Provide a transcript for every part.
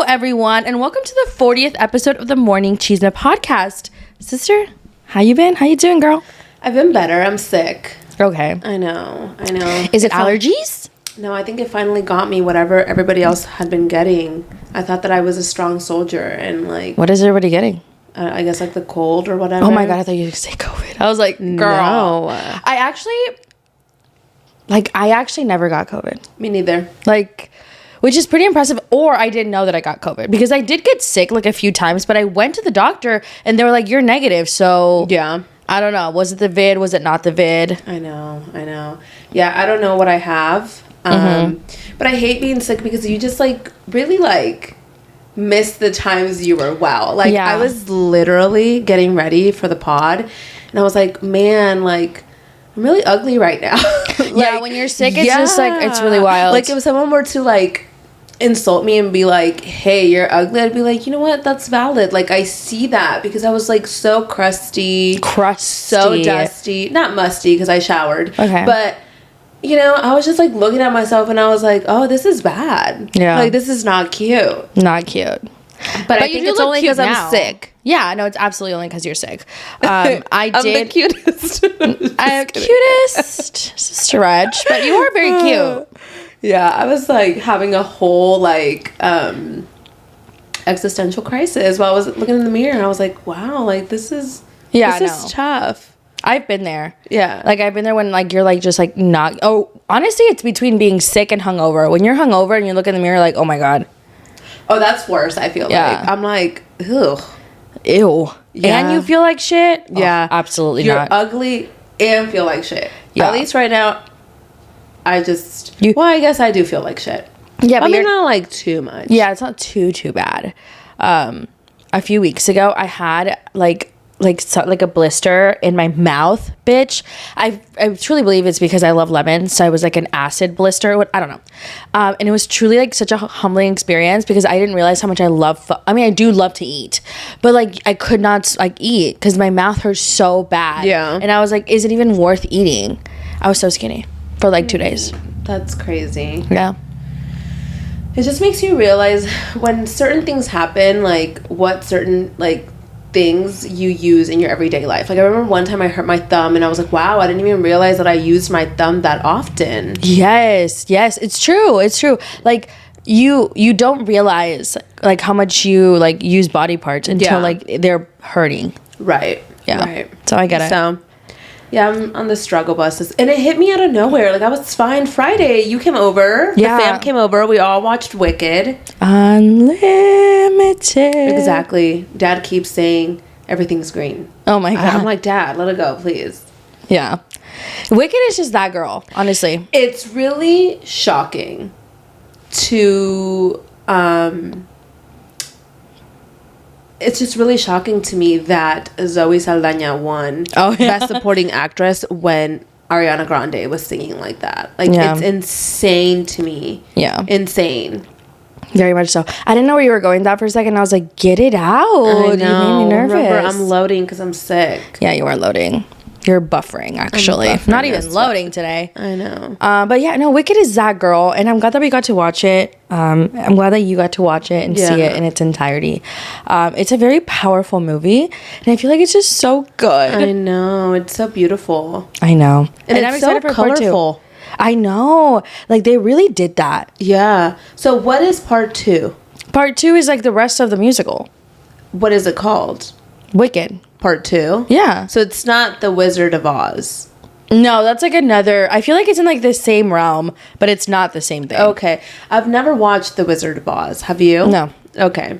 everyone, and welcome to the 40th episode of the Morning Chisme podcast. Sister, how you been? How you doing, girl? I've been better. I'm sick. Okay. I know. Is it allergies? No, I think it finally got me whatever everybody else had been getting. I thought that I was a strong soldier and like... What is everybody getting? I guess like the cold or whatever. Oh my God, I thought you were going to say COVID. I was like, girl. No. I actually never got COVID. Me neither. Which is pretty impressive. Or I didn't know that I got COVID because I did get sick like a few times, but I went to the doctor and they were like, you're negative. So yeah, I don't know. Was it the vid? Was it not the vid? I know. Yeah, I don't know what I have. But I hate being sick because you just like really like miss the times you were well. Like I was literally getting ready for the pod and I was like, man, like I'm really ugly right now. Yeah, when you're sick, it's just like, it's really wild. Like if someone were to like insult me and be like, hey, you're ugly, I'd be like, you know what, that's valid. Like I see that because I was like so crusty, so dusty, not musty because I showered. Okay. But you know, I was just like looking at myself and I was like, oh, this is bad. Yeah. Like this is not cute. Not cute. But I think it's only because I'm sick. Yeah, no, it's absolutely only because you're sick. I'm the cutest. I'm cutest. Stretch, but you are very cute. Yeah, I was like having a whole like existential crisis while I was looking in the mirror and I was like, wow, like this is tough. I've been there. Yeah. Like I've been there when like you're like just like not. Oh, honestly, it's between being sick and hungover. When you're hungover and you look in the mirror like, oh my God. Oh, that's worse, I feel like. I'm like, ugh. Ew. Yeah. And you feel like shit? Yeah. Oh, absolutely you're not. You're ugly and feel like shit. Yeah. At least right now, I guess I do feel like shit. Yeah, but not like too much. Yeah, it's not too bad. A few weeks ago, I had like a blister in my mouth, bitch. I truly believe it's because I love lemons, so I was like an acid blister. I don't know. And it was truly like such a humbling experience because I didn't realize how much I love. I do love to eat, but like I could not like eat because my mouth hurt so bad. Yeah. And I was like, is it even worth eating? I was so skinny for like 2 days. That's crazy. Yeah. It just makes you realize when certain things happen, like what certain like things you use in your everyday life. Like I remember one time I hurt my thumb and I was like, wow, I didn't even realize that I used my thumb that often. Yes, it's true. Like you don't realize like how much you like use body parts until like they're hurting. Right. Yeah. Right. So I get it. So yeah, I'm on the struggle bus. And it hit me out of nowhere. Like, I was fine. Friday, you came over. Yeah. The fam came over. We all watched Wicked. Unlimited. Exactly. Dad keeps saying, everything's green. Oh, my God. I'm like, Dad, let it go, please. Yeah. Wicked is just that girl, honestly. It's really shocking to... It's just really shocking to me that Zoe Saldana won Best Supporting Actress when Ariana Grande was singing like that. Like, it's insane to me. Yeah. Insane. Very much so. I didn't know where you were going with that for a second. I was like, get it out. I know. You made me nervous. Remember, I'm loading because I'm sick. Yeah, you are loading. You're buffering, actually. Not even loading today. I know. But yeah, no, Wicked is that girl. And I'm glad that we got to watch it. I'm glad that you got to watch it and see it in its entirety. It's a very powerful movie. And I feel like it's just so good. I know. It's so beautiful. I know. And it's I'm excited for colorful. Part 2. I know. Like, they really did that. Yeah. So what is part 2? Part 2 is like the rest of the musical. What is it called? Wicked. Part 2? Yeah. So it's not The Wizard of Oz. No, that's like another... I feel like it's in like the same realm, but it's not the same thing. Okay. I've never watched The Wizard of Oz. Have you? No. Okay.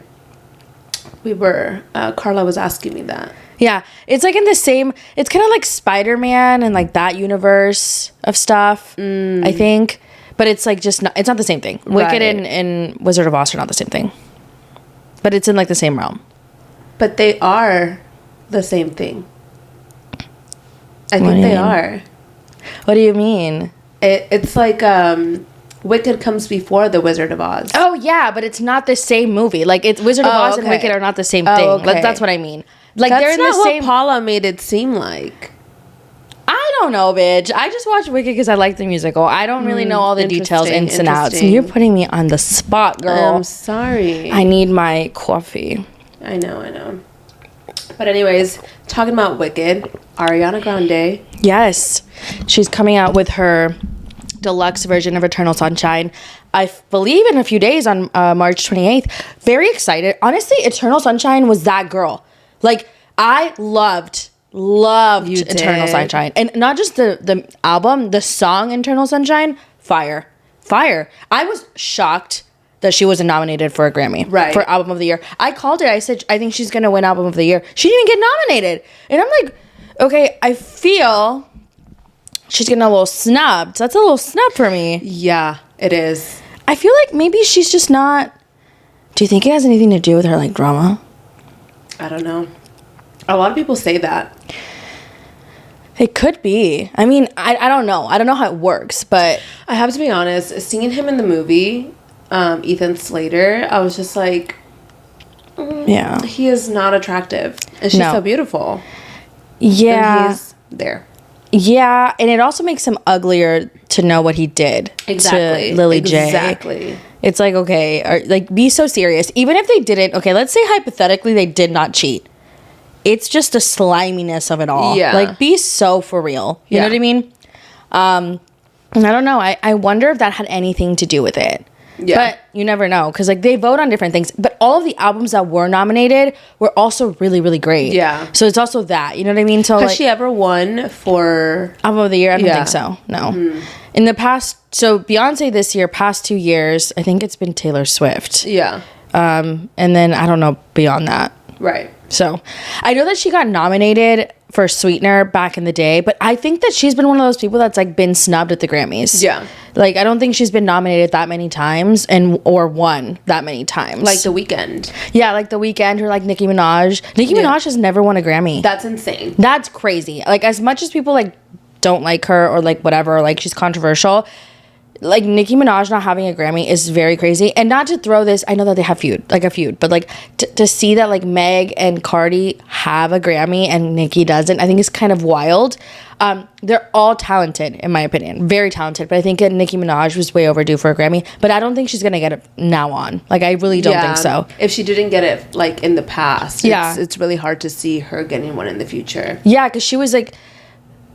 We were... Carla was asking me that. Yeah. It's like in the same... It's kind of like Spider-Man and like that universe of stuff, I think. But it's like just... Not, it's not the same thing. Wicked and Wizard of Oz are not the same thing. But it's in like the same realm. But they are... the same thing. I think they are. What do you mean? It's like Wicked comes before The Wizard of Oz. Oh yeah, but it's not the same movie. Like it's Wizard of Oz and Wicked are not the same thing. Okay. That's what I mean. Like that's they're in not the same. What Paula made it seem like. I don't know, bitch. I just watch Wicked because I like the musical. I don't really know all the details, ins and outs. And you're putting me on the spot, girl. I'm sorry. I need my coffee. I know. But anyways, talking about Wicked, Ariana Grande. Yes. She's coming out with her deluxe version of Eternal Sunshine, I believe, in a few days on March 28th. Very excited. Honestly, Eternal Sunshine was that girl. Like, I loved Eternal Sunshine. And not just the album, the song Eternal Sunshine, fire. I was shocked that she wasn't nominated for a Grammy for Album of the Year. I called it. I said, I think she's going to win Album of the Year. She didn't even get nominated. And I'm like, okay, I feel she's getting a little snubbed. That's a little snub for me. Yeah, it is. I feel like maybe she's just not... Do you think it has anything to do with her, like, drama? I don't know. A lot of people say that. It could be. I mean, I don't know. I don't know how it works, but... I have to be honest, seeing him in the movie, Ethan Slater, I was just like... yeah. He is not attractive. And she's so beautiful. Yeah. And he's there. Yeah, and it also makes him uglier to know what he did to Lily J. Exactly. It's like, okay, like, be so serious. Even if they didn't, okay, let's say hypothetically they did not cheat. It's just the sliminess of it all. Yeah. Like, be so for real. You know what I mean? And I don't know. I wonder if that had anything to do with it. Yeah. But you never know. Because, like, they vote on different things. But all of the albums that were nominated were also really, really great. Yeah. So it's also that. You know what I mean? So, has she ever won for... Album of the Year? I don't think so. No. In the past... So, Beyonce this year, past 2 years, I think it's been Taylor Swift. Yeah. And then, I don't know, beyond that. Right. So, I know that she got nominated for Sweetener back in the day, but I think that she's been one of those people that's, like, been snubbed at the Grammys. Yeah. Like, I don't think she's been nominated that many times or won that many times. Like The Weeknd. Yeah, like The Weeknd or, like, Nicki Minaj. Nicki Minaj has never won a Grammy. That's insane. That's crazy. Like, as much as people, like, don't like her or, like, whatever, or, like, she's controversial... Like, Nicki Minaj not having a Grammy is very crazy. And not to throw this, I know that they have a feud, but, like, to see that, like, Meg and Cardi have a Grammy and Nicki doesn't, I think is kind of wild. They're all talented, in my opinion. Very talented. But I think Nicki Minaj was way overdue for a Grammy. But I don't think she's going to get it now on. Like, I really don't think so. If she didn't get it, like, in the past, it's really hard to see her getting one in the future. Yeah, because she was, like...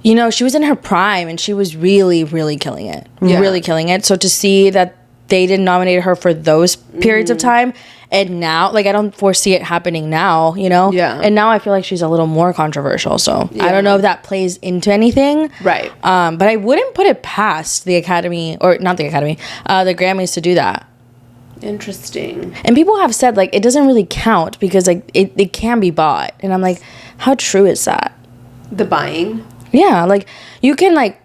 You know, she was in her prime and she was really, really killing it. Yeah. Really killing it. So to see that they didn't nominate her for those periods of time and now, like, I don't foresee it happening now, you know? Yeah. And now I feel like she's a little more controversial. So I don't know if that plays into anything. Right. But I wouldn't put it past the Academy, or not the Academy, the Grammys to do that. Interesting. And people have said, like, it doesn't really count because, like, it can be bought. And I'm like, how true is that? The buying? Yeah, like, you can, like,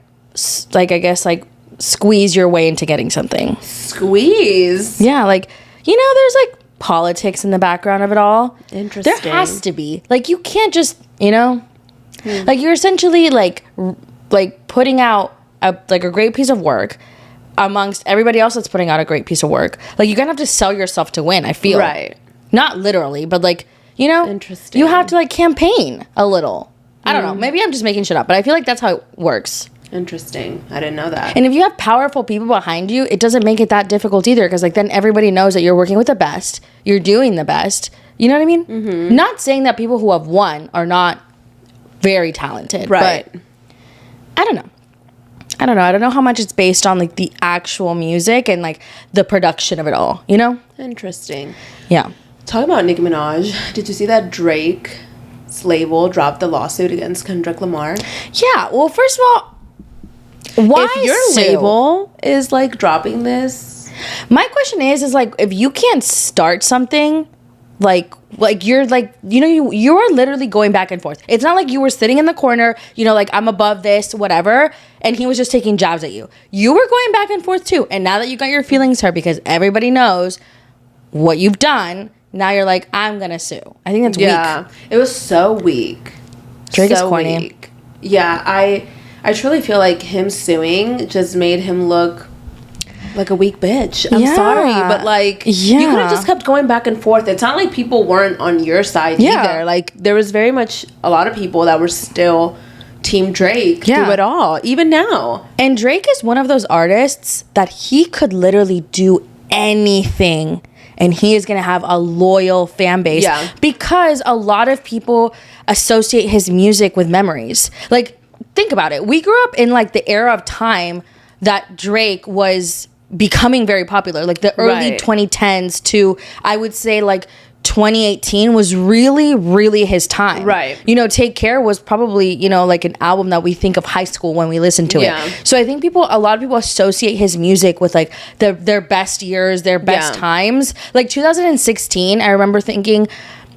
I guess, like, squeeze your way into getting something. Squeeze? Yeah, like, you know, there's, like, politics in the background of it all. Interesting. There has to be. Like, you can't just, you know? Like, you're essentially, like, putting out, a great piece of work amongst everybody else that's putting out a great piece of work. Like, you're gonna have to sell yourself to win, I feel. Right. Not literally, but, like, you know? Interesting. You have to, like, campaign a little. I don't know. Maybe I'm just making shit up, but I feel like that's how it works. Interesting. I didn't know that. And if you have powerful people behind you, it doesn't make it that difficult either, because, like, then everybody knows that you're working with the best, you're doing the best. You know what I mean? Mm-hmm. Not saying that people who have won are not very talented, right? But I don't know. I don't know how much it's based on, like, the actual music and, like, the production of it all. You know? Interesting. Yeah. Talking about Nicki Minaj, did you see that Drake's label dropped the lawsuit against Kendrick Lamar? Yeah, well, first of all, why if your label is, like, dropping this? My question is like, if you can't start something, like you're, like, you know, you are literally going back and forth. It's not like you were sitting in the corner, you know, like, I'm above this, whatever, and he was just taking jabs at you. You were going back and forth too, and now that you got your feelings hurt because everybody knows what you've done, now you're like, I'm gonna sue. I think that's weak. Yeah, it was so weak. Drake is corny. Weak. Yeah, I truly feel like him suing just made him look like a weak bitch. I'm sorry, but, like, you could have just kept going back and forth. It's not like people weren't on your side either. Like, there was very much a lot of people that were still Team Drake through it all, even now. And Drake is one of those artists that he could literally do anything and he is going to have a loyal fan base because a lot of people associate his music with memories. Like, think about it. We grew up in like the era of time that Drake was becoming very popular, like the early 2010s to, I would say, like 2018 was really, really his time. Right. You know, Take Care was probably, you know, like an album that we think of high school when we listen to it. So I think a lot of people associate his music with like their best years, their best times. Like 2016, I remember thinking,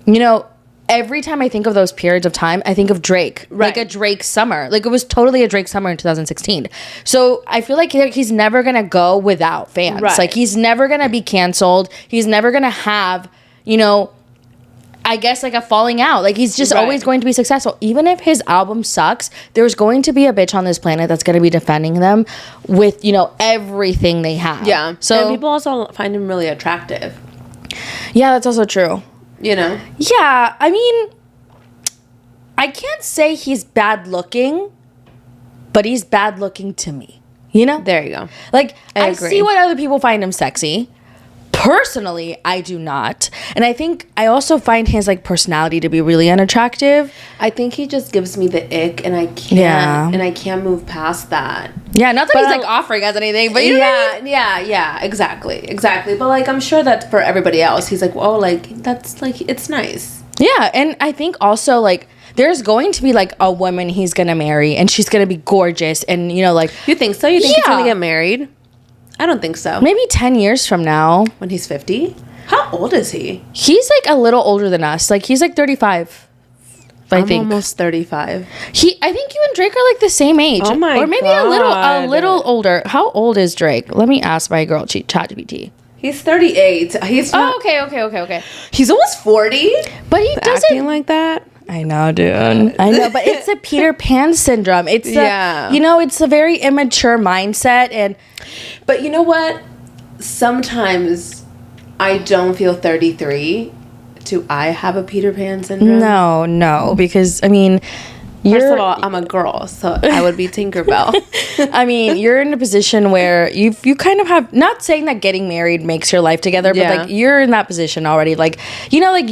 you know, every time I think of those periods of time, I think of Drake. Like a Drake summer. Like it was totally a Drake summer in 2016. So I feel like he's never going to go without fans. Like he's never going to be canceled. He's never going to have, you know, I guess like a falling out. Like he's just always going to be successful. Even if his album sucks, there's going to be a bitch on this planet that's going to be defending them with, you know, everything they have. Yeah. So and people also find him really attractive. Yeah, that's also true. You know? Yeah, I mean, I can't say he's bad looking, but he's bad looking to me. You know? There you go. Like, I agree. see what other people find him sexy. Personally, I do not. And I think I also find his like personality to be really unattractive. I think he just gives me the ick and I can't move past that. Yeah, not that he's like offering us anything, but you know what I mean? Yeah, exactly. But like I'm sure that for everybody else, he's like, oh, like that's like it's nice. Yeah, and I think also like there's going to be like a woman he's gonna marry and she's gonna be gorgeous and you know like you think so? You think he's gonna get married? I don't think so. Maybe 10 years from now. When he's 50? How old is he? He's like a little older than us. Like he's like 35. I'm almost 35. I think you and Drake are like the same age. Oh my god. Or maybe a little older. How old is Drake? Let me ask my girl ChatGPT. He's 38. He's not, okay. He's almost 40. But he doesn't acting like that. I know, dude. I know, but it's a Peter Pan syndrome. It's you know, it's a very immature mindset but you know what? Sometimes I don't feel 33. Do I have a Peter Pan syndrome? No, because I mean, first of all, I'm a girl, so I would be Tinkerbell. I mean, you're in a position where you kind of have, not saying that getting married makes your life together, but like you're in that position already. Like, you know, like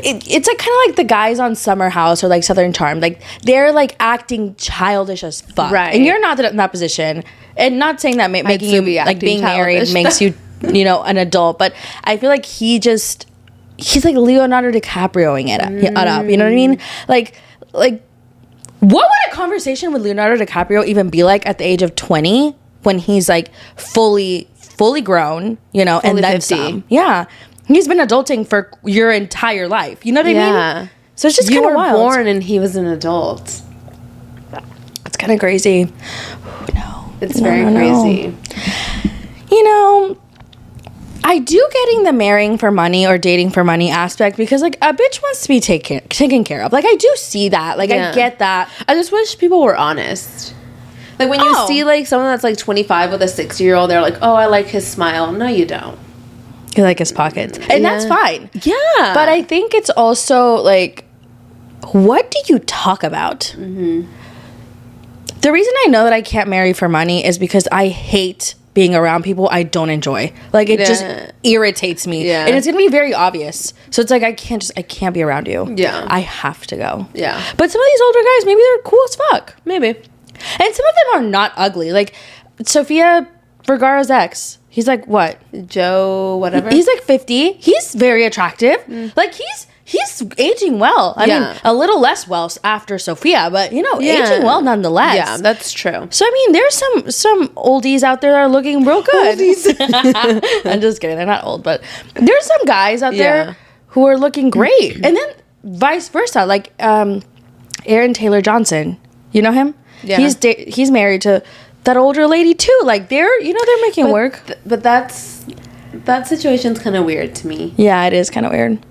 it's like kind of like the guys on Summer House or like Southern Charm. Like they're like acting childish as fuck, right? And you're not in that position. And not saying that making you like being married makes you, you know, an adult. But I feel like he's like Leonardo DiCaprioing it up. You know what I mean? Like what would a conversation with Leonardo DiCaprio even be like at the age of 20 when he's like fully grown, you know, fully and then 50. Some. Yeah. He's been adulting for your entire life. You know what I mean? So it's just kind of wild. You were born and he was an adult. It's kind of crazy. No. It's very crazy. You know, I do getting the marrying for money or dating for money aspect because like a bitch wants to be taken care of. Like I do see that. Like I get that. I just wish people were honest. Like when you see like someone that's like 25 with a 60-year-old, they're like, oh, I like his smile. No, you don't. You like his pockets. And that's fine. Yeah. But I think it's also like, what do you talk about? Mm-hmm. The reason I know that I can't marry for money is because I hate being around people I don't enjoy. Like it just irritates me. Yeah. And it's going to be very obvious. So it's like I can't be around you. Yeah. I have to go. Yeah. But some of these older guys, maybe they're cool as fuck. Maybe. And some of them are not ugly. Like Sofia Vergara's ex. He's like what? Joe whatever. He's like 50. He's very attractive. Like he's aging well. I mean, a little less well after Sofia, but you know, aging well nonetheless. Yeah, that's true. So I mean, there's some oldies out there that are looking real good. Oldies. I'm just kidding. They're not old, but there's some guys out there who are looking great, and then vice versa. Like Aaron Taylor Johnson, you know him? Yeah. He's married to that older lady too. Like they're making work. But that situation's kind of weird to me. Yeah, it is kind of weird.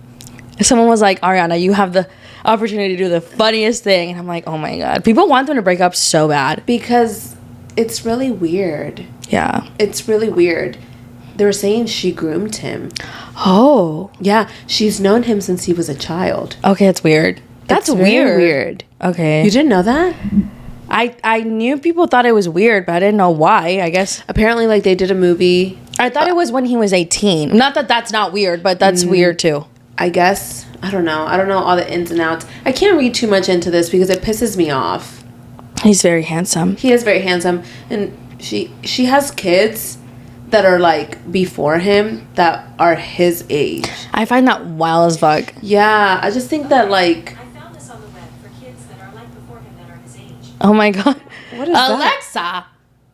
Someone was like, Ariana, you have the opportunity to do the funniest thing. And I'm like, oh my God. People want them to break up so bad. Because it's really weird. Yeah. It's really weird. They were saying she groomed him. Oh. Yeah. She's known him since he was a child. Okay, it's weird. That's very weird. Okay. You didn't know that? I knew people thought it was weird, but I didn't know why, I guess. Apparently, like, they did a movie. I thought it was when he was 18. Not that that's not weird, but that's weird too. I guess. I don't know. I don't know all the ins and outs. I can't read too much into this because it pisses me off. He's very handsome. He is very handsome. And she has kids that are, like, before him that are his age. I find that wild as fuck. Yeah. I just think that, like... Oh my god. What is Alexa. that?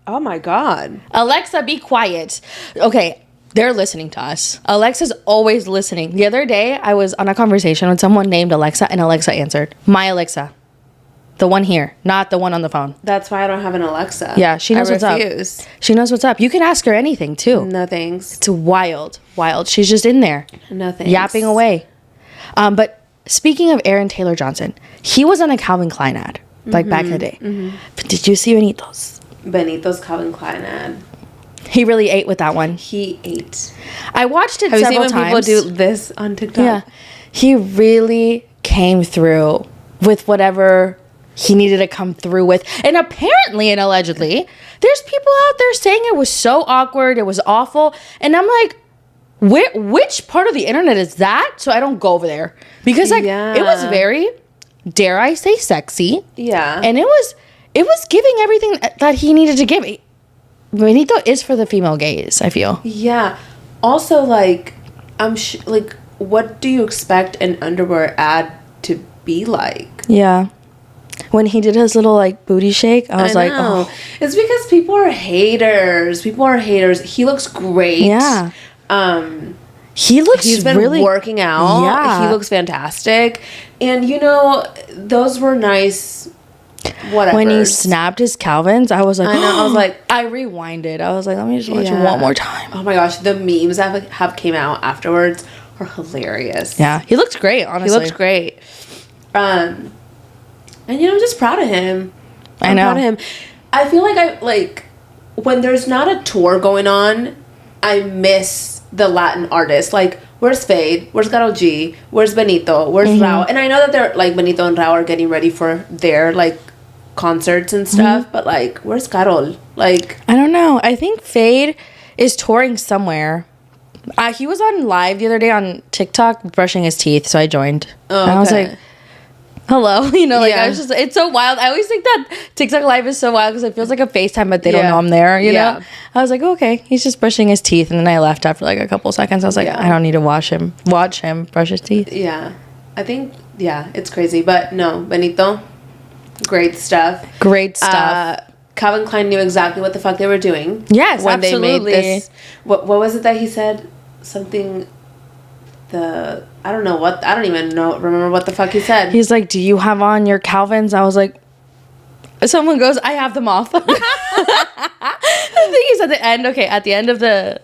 Oh my god. Alexa, be quiet. Okay, they're listening to us. Alexa's always listening. The other day, I was on a conversation with someone named Alexa, and Alexa answered. My Alexa. The one here, not the one on the phone. That's why I don't have an Alexa. Yeah, she knows what's up. She knows what's up. You can ask her anything, too. No thanks. It's wild. She's just in there. No thanks. Yapping away. But speaking of Aaron Taylor Johnson, he was on a Calvin Klein ad. Like back in the day. But did you see Benito's Calvin Klein ad? He really ate with that one. He ate. I watched it Have several you seen when times. people do this on TikTok? Yeah. He really came through with whatever he needed to come through with. And apparently and allegedly, there's people out there saying it was so awkward, it was awful. And I'm like, which part of the internet is that? So I don't go over there. Because it was very... dare I say sexy. Yeah. And it was giving everything that he needed to give. Benito is for the female gaze, I feel. Yeah. Also, like, like, what do you expect an underwear ad to be like? Yeah. When he did his little, like, booty shake, I was like, oh. It's because people are haters. He looks great. Yeah. He's been really working out. Yeah. He looks fantastic. And, you know, those were nice whatever. When he snapped his Calvins, I was like, I know. I was like, I rewinded. I was like, let me just watch it one more time. Oh my gosh, the memes that have came out afterwards are hilarious. Yeah, he looked great, honestly. He looked great. And, you know, I'm just proud of him. I'm proud of him. I feel like when there's not a tour going on, I miss the Latin artists. Like, where's Fade? Where's Karol G? Where's Benito? Where's Rao? And I know that they're, like, Benito and Rao are getting ready for their, like, concerts and stuff. But, like, where's Karol? Like, I don't know. I think Fade is touring somewhere. He was on live the other day on TikTok brushing his teeth, so I joined. Oh, and I was okay. like, hello. You know, like, Yeah. I was just, it's so wild. I always think that TikTok live is so wild because it feels like a FaceTime, but they don't know I'm there, you know? I was like, okay, he's just brushing his teeth. And then I left after like a couple seconds. I was like, I don't need to watch him brush his teeth. Yeah. I think, it's crazy. But no, Benito, great stuff. Great stuff. Calvin Klein knew exactly what the fuck they were doing. Yes, when absolutely. they made this. What was it that he said? Something. I don't know what. I don't even remember what the fuck he said. He's like, do you have on your Calvins? I was like, someone goes, I have them off. I think he's at the end. Okay, at the end of the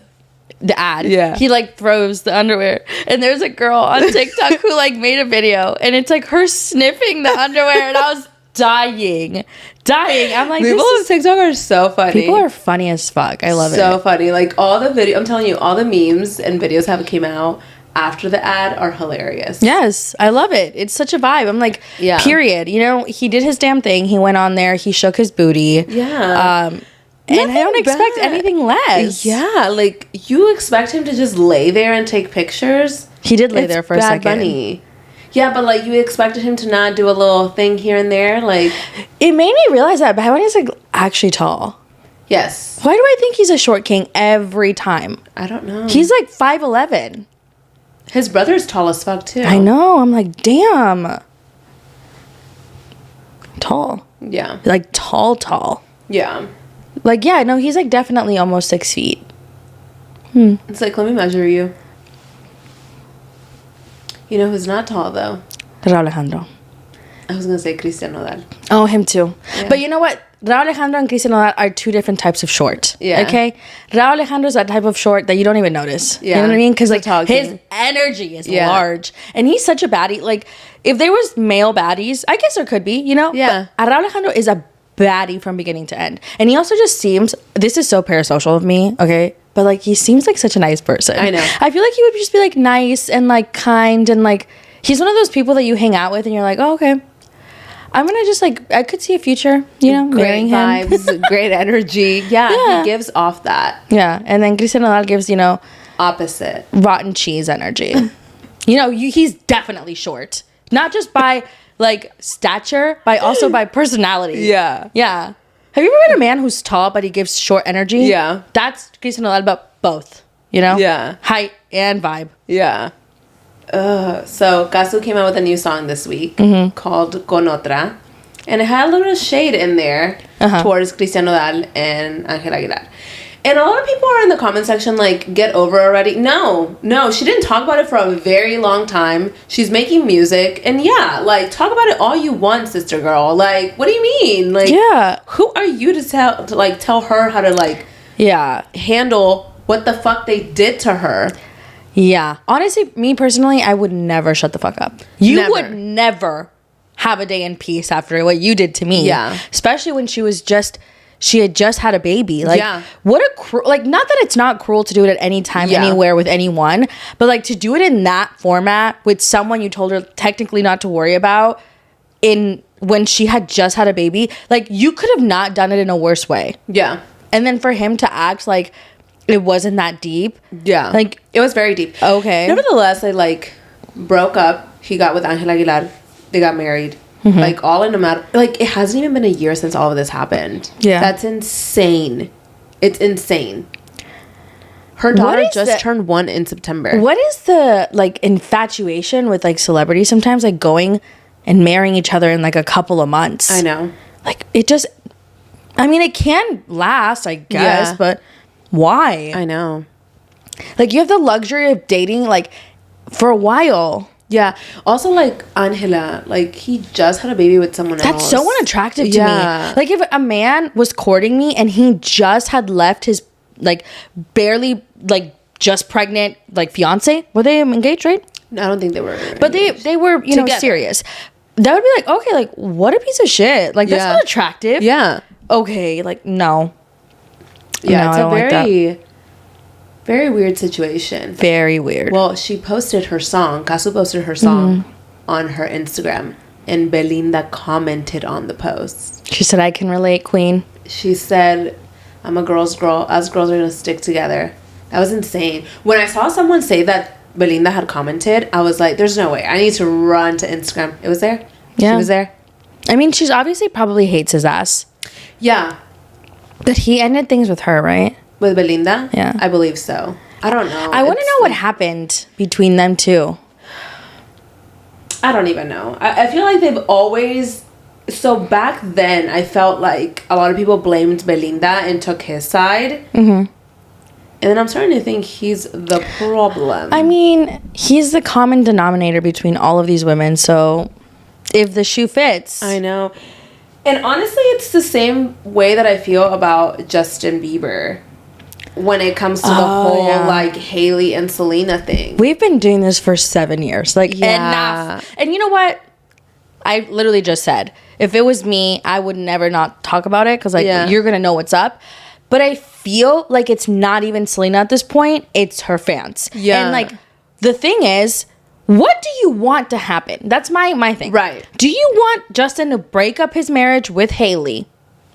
ad, he like throws the underwear, and there's a girl on TikTok who like made a video, and it's like her sniffing the underwear, and I was dying. I'm like, people on TikTok are so funny. People are funny as fuck. I love it. So funny. Like all the video, I'm telling you, all the memes and videos have came out after the ad are hilarious. Yes, I love it. It's such a vibe. I'm like, period. You know, he did his damn thing. He went on there. He shook his booty. Yeah. And I don't expect anything less. Yeah, like you expect him to just lay there and take pictures. He did lay there for a second. Bunny. Yeah, but like you expected him to not do a little thing here and there. Like it made me realize that Bad Bunny is like actually tall. Yes. Why do I think he's a short king every time? I don't know. He's like 5'11". His brother's tall as fuck too. I know. I'm like, damn. Tall. Yeah. Like tall. Yeah. Like, yeah, no, he's like definitely almost 6 feet. It's like, let me measure you. You know who's not tall though? Raul Alejandro. I was gonna say Cristian Nodal. Oh, him too. Yeah. But you know what? Raul Alejandro and Cristian Nodal are two different types of short. Yeah. Okay? Raul Alejandro is that type of short that you don't even notice. Yeah. You know what I mean? Because like talking. his energy is large. And he's such a baddie. Like, if there was male baddies, I guess there could be, you know? Yeah. But Raul Alejandro is a baddie from beginning to end. And he also just seems, this is so parasocial of me, okay? But like, he seems like such a nice person. I know. I feel like he would just be like nice and like kind and like, He's one of those people that you hang out with and you're like, oh, okay. I'm gonna just like, I could see a future, you know, great vibes, great energy. Yeah, he gives off that. Yeah, and then Cristian Nodal gives, you know, opposite, rotten cheese energy. You know, he's definitely short, not just by like stature, but also by personality. Yeah. Have you ever met a man who's tall but he gives short energy? Yeah, that's Cristian Nodal, but both. You know, height and vibe. Yeah. So Casu came out with a new song this week called Con Otra, and it had a little shade in there towards Cristian Nodal and Ángel Aguilar. And a lot of people are in the comment section like, get over already. No, she didn't talk about it for a very long time. She's making music, and like, talk about it all you want, sister girl. Like, what do you mean? Like, who are you to tell her how to like handle what the fuck they did to her? Yeah. Honestly, me personally, I would never shut the fuck up. You would never have a day in peace after what you did to me. Yeah. Especially when she had just had a baby. Like, what a like, not that it's not cruel to do it at any time, anywhere with anyone, but like to do it in that format with someone you told her technically not to worry about when she had just had a baby, like you could have not done it in a worse way. Yeah. And then for him to act like it wasn't that deep. Yeah. Like, it was very deep. Okay. Nevertheless, they like broke up. He got with Ángel Aguilar. They got married. Like, all in a matter, like, it hasn't even been a year since all of this happened. Yeah. That's insane. It's insane. Her daughter just turned 1 in September. What is the like infatuation with like celebrities sometimes, like going and marrying each other in like a couple of months? I know. Like, it just, I mean, it can last, I guess, but why? I know. Like, you have the luxury of dating like for a while. Yeah. Also, like, Angela, like, he just had a baby with someone else. That's so unattractive to me. Like, if a man was courting me and he just had left his like barely like just pregnant like fiance, were they engaged, right? No, I don't think they were. But they were, you know, serious. That would be like, okay, like, what a piece of shit. Like, that's not attractive. Yeah. Okay, like, no. Yeah, no, it's a very weird situation. Very weird. Well, she posted her song. Casu posted her song on her Instagram, and Belinda commented on the post. She said, I can relate, queen. She said, I'm a girl's girl. Us girls are going to stick together. That was insane. When I saw someone say that Belinda had commented, I was like, there's no way. I need to run to Instagram. It was there. Yeah. She was there. I mean, she's obviously probably hates his ass. Yeah. But he ended things with her, right? With Belinda? Yeah. I believe so. I don't know. I want to know what happened between them two. I don't even know. I feel like they've always... So back then, I felt like a lot of people blamed Belinda and took his side. Mm-hmm. And then I'm starting to think he's the problem. I mean, he's the common denominator between all of these women. So if the shoe fits... I know. And honestly, it's the same way that I feel about Justin Bieber when it comes to the whole, like, Hailey and Selena thing. We've been doing this for 7 years. Like, enough. And you know what? I literally just said, if it was me, I would never not talk about it because, like, you're going to know what's up. But I feel like it's not even Selena at this point. It's her fans. Yeah. And, like, the thing is... What do you want to happen? That's my thing. Right. Do you want Justin to break up his marriage with Hailey,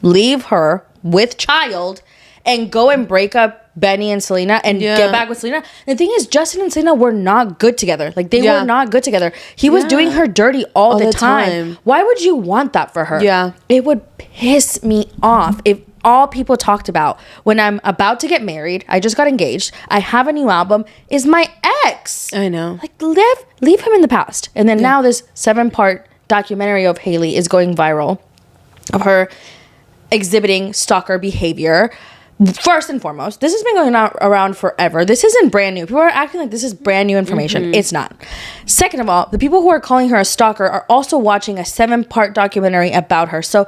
leave her with child, and go and break up Benny and Selena and get back with Selena? The thing is, Justin and Selena were not good together. Like, they were not good together. He was doing her dirty all the time. Why would you want that for her? Yeah. It would piss me off if all people talked about when I'm about to get married, I just got engaged, I have a new album, is my ex. I know. Like, leave him in the past. And then now this 7-part documentary of Hailey is going viral of her exhibiting stalker behavior. First and foremost, this has been going around forever. This isn't brand new. People are acting like this is brand new information. It's not. Second of all, the people who are calling her a stalker are also watching a 7-part documentary about her. So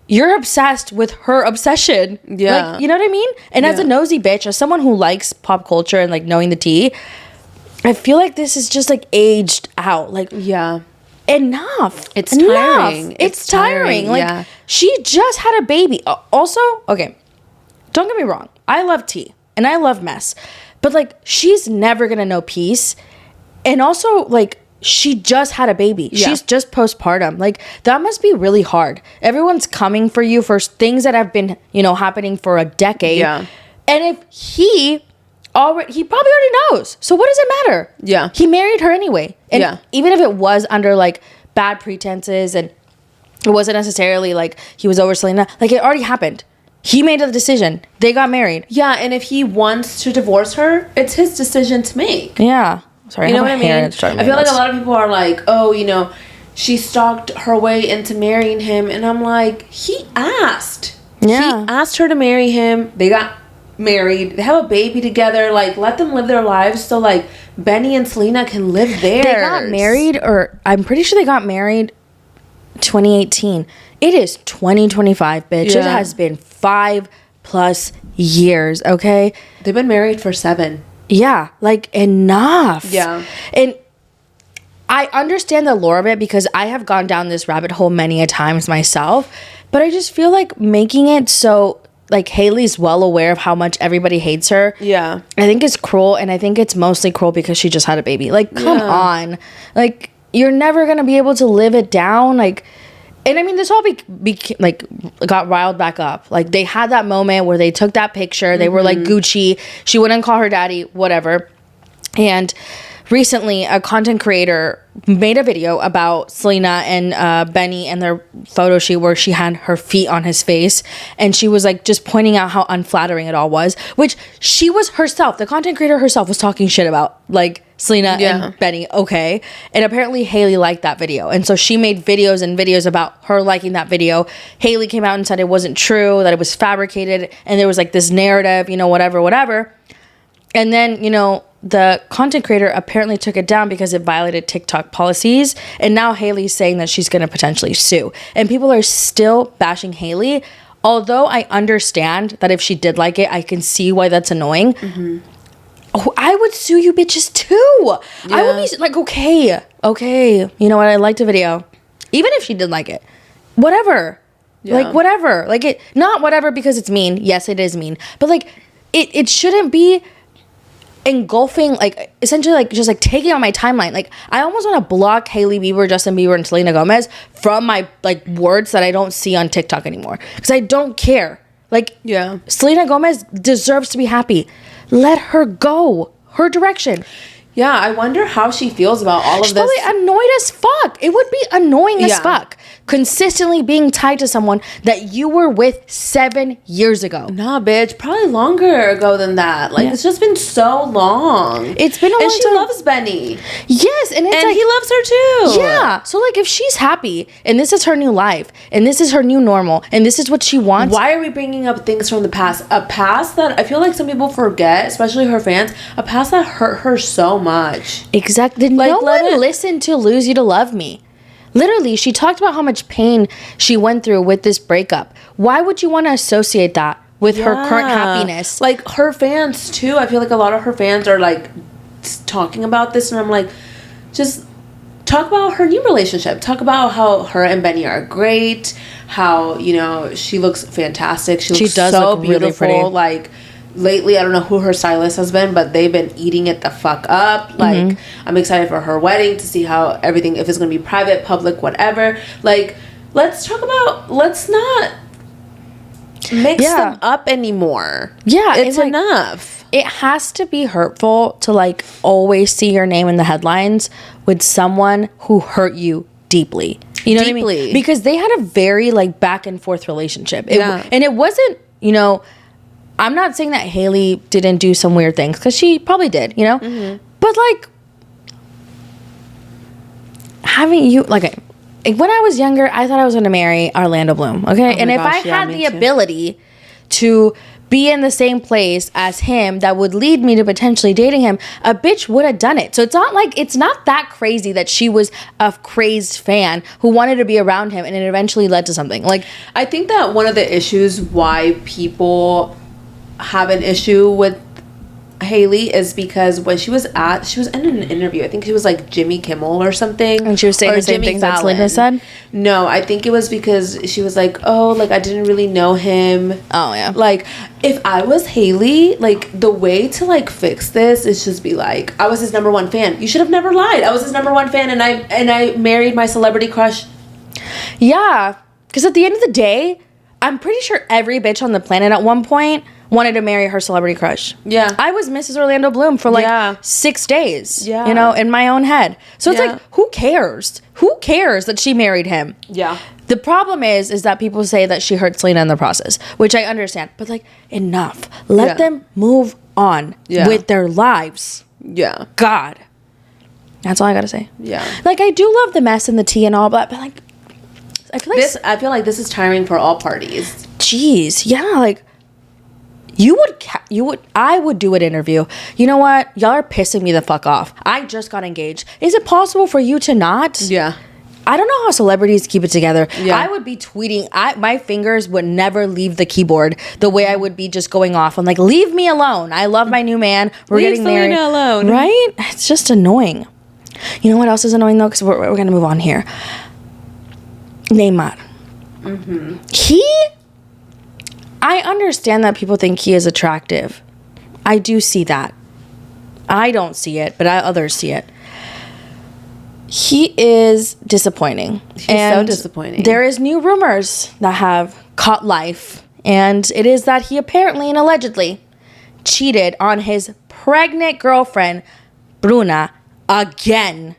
you're obsessed with her obsession. Yeah. Like, you know what I mean? And as a nosy bitch, as someone who likes pop culture and like knowing the tea, I feel like this is just like aged out. Like, enough. It's tiring. It's tiring. Like, she just had a baby. Also, okay, don't get me wrong. I love tea and I love mess. But like, she's never going to know peace. And also, like, she just had a baby. Yeah. She's just postpartum. Like, that must be really hard. Everyone's coming for you for things that have been, happening for a decade. Yeah. And if he probably already knows. So what does it matter? Yeah. He married her anyway. And yeah. even if it was under like bad pretenses and it wasn't necessarily like he was over Selena, like it already happened. He made a decision. They got married. Yeah, and if he wants to divorce her, it's his decision to make. Yeah. Sorry, you know what I mean? I feel like a lot of people are like, oh, she stalked her way into marrying him. And I'm like, he asked. Yeah. He asked her to marry him. They got married. They have a baby together. Like, let them live their lives so, like, Benny and Selena can live theirs. They got married, or I'm pretty sure they got married 2018. It is 2025, bitch. Yeah. It has been 5+ years, okay? They've been married for 7. Yeah, like, enough. Yeah. And I understand the lore of it because I have gone down this rabbit hole many a times myself, but I just feel like making it so, like, Hailey's well aware of how much everybody hates her. Yeah. I think it's cruel, and I think it's mostly cruel because she just had a baby. Like, come on. Like, you're never going to be able to live it down. Like, and I mean, this all got riled back up. Like, they had that moment where they took that picture. They were like Gucci. She wouldn't call her daddy, whatever. And recently, a content creator made a video about Selena and Benny and their photo shoot where she had her feet on his face. And she was like just pointing out how unflattering it all was, which she was herself, the content creator herself, was talking shit about, like, Selena and Benny, okay? And apparently Hailey liked that video. And so she made videos and videos about her liking that video. Hailey came out and said it wasn't true, that it was fabricated, and there was like this narrative, whatever. And then, the content creator apparently took it down because it violated TikTok policies. And now Hailey's saying that she's going to potentially sue. And people are still bashing Hailey. Although I understand that if she did like it, I can see why that's annoying. Mm-hmm. Oh, I would sue you bitches too. Yeah. I would be like, okay. You know what? I liked the video. Even if she did like it. Whatever. Yeah. Like, whatever. Like, it, not whatever because it's mean. Yes, it is mean. But, like, it shouldn't be engulfing, like, essentially, like, just, like, taking on my timeline. Like, I almost want to block Hailey Bieber, Justin Bieber, and Selena Gomez from my, like, words that I don't see on TikTok anymore. Because I don't care. Like, Selena Gomez deserves to be happy. Let her go. Her direction. Yeah, I wonder how she feels about all of this. She's probably annoyed as fuck. It would be annoying as fuck. Consistently being tied to someone that you were with 7 years ago. Nah, bitch. Probably longer ago than that. Like, it's just been so long. It's been a long time. And she loves Benny. Yes, and it's like, he loves her too. Yeah. So, like, if she's happy, and this is her new life, and this is her new normal, and this is what she wants. Why are we bringing up things from the past? A past that I feel like some people forget, especially her fans. A past that hurt her so much. Exactly. Like, no one listened to Lose You to Love Me. Literally, she talked about how much pain she went through with this breakup. Why would you want to associate that with her current happiness? Like, her fans, too. I feel like a lot of her fans are, like, talking about this. And I'm like, just talk about her new relationship. Talk about how her and Benny are great. How, she looks fantastic. She does so look beautiful. Really pretty. Like, lately, I don't know who her stylist has been, but they've been eating it the fuck up. Like, I'm excited for her wedding to see how everything, if it's going to be private, public, whatever. Like, let's not mix them up anymore. Yeah. It's like, enough. It has to be hurtful to, like, always see your name in the headlines with someone who hurt you deeply. You know what I mean? Because they had a very, like, back and forth relationship. And it wasn't, I'm not saying that Hailey didn't do some weird things, because she probably did, But, like, having you, like, when I was younger, I thought I was going to marry Orlando Bloom, okay? And if I had the ability to be in the same place as him that would lead me to potentially dating him, a bitch would have done it. So it's not that crazy that she was a crazed fan who wanted to be around him, and it eventually led to something. Like, I think that one of the issues why people have an issue with Haley is because when she was in an interview. I think she was like Jimmy Kimmel or something. And she was saying the same things that Selena said? No, I think it was because she was like, oh, like, I didn't really know him. Oh, yeah. Like, if I was Haley, like, the way to, like, fix this is just be like, I was his number one fan. You should have never lied. I was his number one fan, and I married my celebrity crush. Yeah. Because at the end of the day, I'm pretty sure every bitch on the planet at one point wanted to marry her celebrity crush. Yeah. I was Mrs. Orlando Bloom for like 6 days. Yeah. You know, in my own head. So it's like, who cares? Who cares that she married him? Yeah. The problem is that people say that she hurt Selena in the process, which I understand. But like, enough. Let them move on with their lives. Yeah. God. That's all I gotta say. Yeah. Like, I do love the mess and the tea and all, but like, I feel like this is tiring for all parties. Jeez. Yeah, like, I would do an interview. You know what? Y'all are pissing me the fuck off. I just got engaged. Is it possible for you to not? Yeah. I don't know how celebrities keep it together. Yeah. I would be tweeting. My fingers would never leave the keyboard the way I would be just going off. I'm like, leave me alone. I love my new man. We're getting married. Leave Selena alone. Right? It's just annoying. You know what else is annoying, though? Because we're going to move on here. Neymar. Mm-hmm. I understand that people think he is attractive. I do see that. I don't see it, but others see it. He is disappointing. He's so disappointing. There is new rumors that have caught life, and it is that he apparently and allegedly cheated on his pregnant girlfriend, Bruna, again.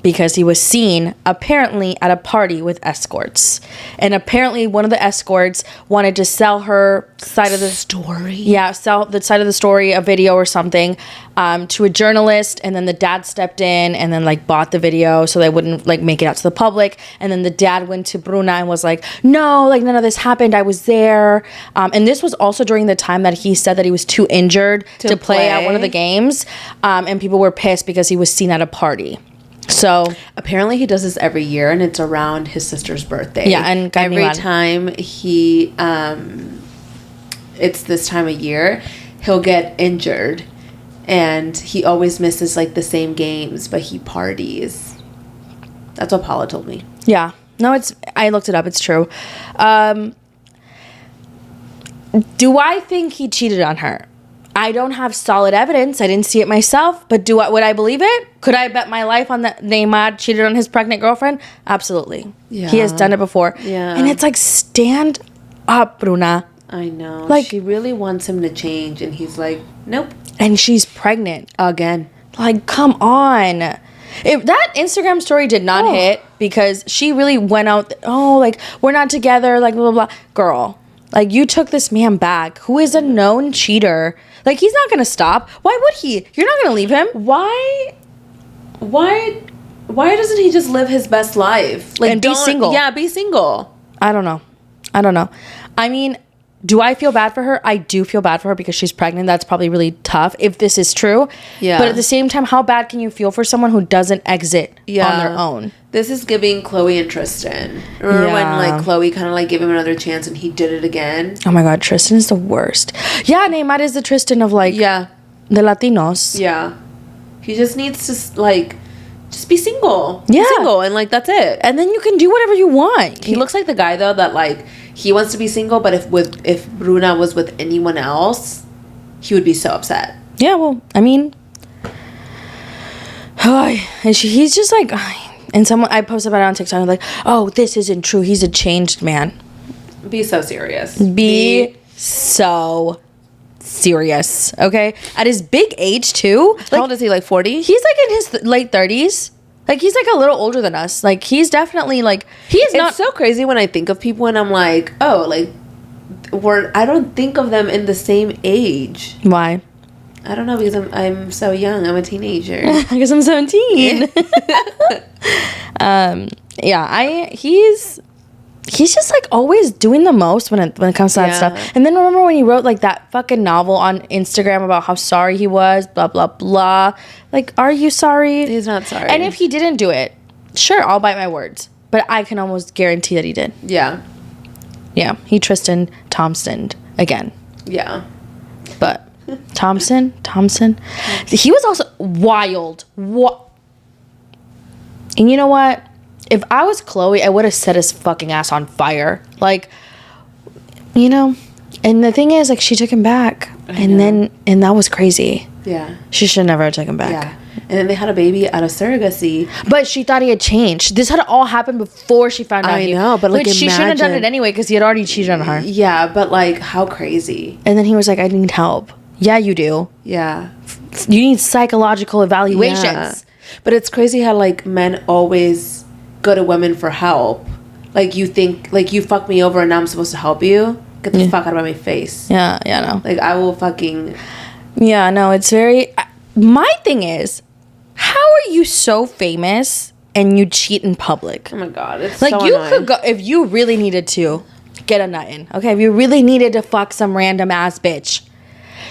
Because he was seen apparently at a party with escorts. And apparently one of the escorts wanted to sell her side of the story. Yeah, sell the side of the story, a video or something, to a journalist. And then the dad stepped in and then like bought the video so they wouldn't like make it out to the public. And then the dad went to Bruna and was like, no, like none of this happened. I was there. And this was also during the time that he said that he was too injured to play at one of the games. And people were pissed because he was seen at a party. So apparently he does this every year, and it's around his sister's birthday. Yeah, and every time he it's this time of year, he'll get injured, and he always misses like the same games, but he parties. That's what Paula told me. Yeah, no, I looked it up. It's true. Do I think he cheated on her? I don't have solid evidence. I didn't see it myself, but would I believe it? Could I bet my life on that Neymar cheated on his pregnant girlfriend? Absolutely. Yeah. He has done it before. Yeah. And it's like, stand up, Bruna. I know. Like, she really wants him to change, and he's like, nope. And she's pregnant. Again. Like, come on. If that Instagram story did not hit because she really went out, like, we're not together, like, blah, blah, blah. Girl, like, you took this man back who is a known cheater. Like, he's not going to stop. Why would he? You're not going to leave him. Why doesn't he just live his best life? Like, and be single. Yeah, be single. I don't know. I mean, do I feel bad for her? I do feel bad for her because she's pregnant. That's probably really tough if this is true. Yeah. But at the same time, how bad can you feel for someone who doesn't exit on their own? This is giving Chloe and Tristan. Remember when like Chloe kind of like gave him another chance and he did it again? Oh my God, Tristan is the worst. Yeah, Neymar is the Tristan of like the Latinos. Yeah. He just needs to like just be single. Yeah. Be single and like that's it. And then you can do whatever you want. He looks like the guy though that like he wants to be single, but if Bruna was with anyone else, he would be so upset. Yeah, well, I mean, he's just like, and I posted about it on TikTok. I'm like, oh, this isn't true. He's a changed man. Be so serious. Be so serious. Okay, at his big age too. How old is he? Like 40? He's like in his late 30s. Like, he's like a little older than us. Like, he's definitely like, he's not. It's so crazy when I think of people and I'm like, oh, like, I don't think of them in the same age. Why? I don't know, because I'm so young. I'm a teenager. I guess I'm 17. He's just like always doing the most when it comes to that stuff. And then remember when he wrote like that fucking novel on Instagram about how sorry he was, blah blah blah. Like, are you sorry? He's not sorry. And if he didn't do it, sure, I'll bite my words. But I can almost guarantee that he did. Yeah. Yeah, he Tristan Thompson again. Yeah. But Thompson. He was also wild. What? And you know what? If I was Chloe, I would have set his fucking ass on fire. Like, you know. And the thing is, like, she took him back, and that was crazy. Yeah. She should never have taken him back. Yeah. And then they had a baby out of surrogacy. But she thought he had changed. This had all happened before she found out. I know, but like, she shouldn't have done it anyway because he had already cheated on her. Yeah, but like, how crazy. And then he was like, I need help. Yeah, you do. Yeah. You need psychological evaluations. Yeah. But it's crazy how like men always go to women for help. Like, you think, like, you fucked me over and now I'm supposed to help you? Get the fuck out of my face. Yeah, no. Like, I will fucking... Yeah, no, it's very... My thing is, how are you so famous and you cheat in public? Oh my God, it's like, so you annoying. could go... If you really needed to get a nut in, okay? If you really needed to fuck some random ass bitch,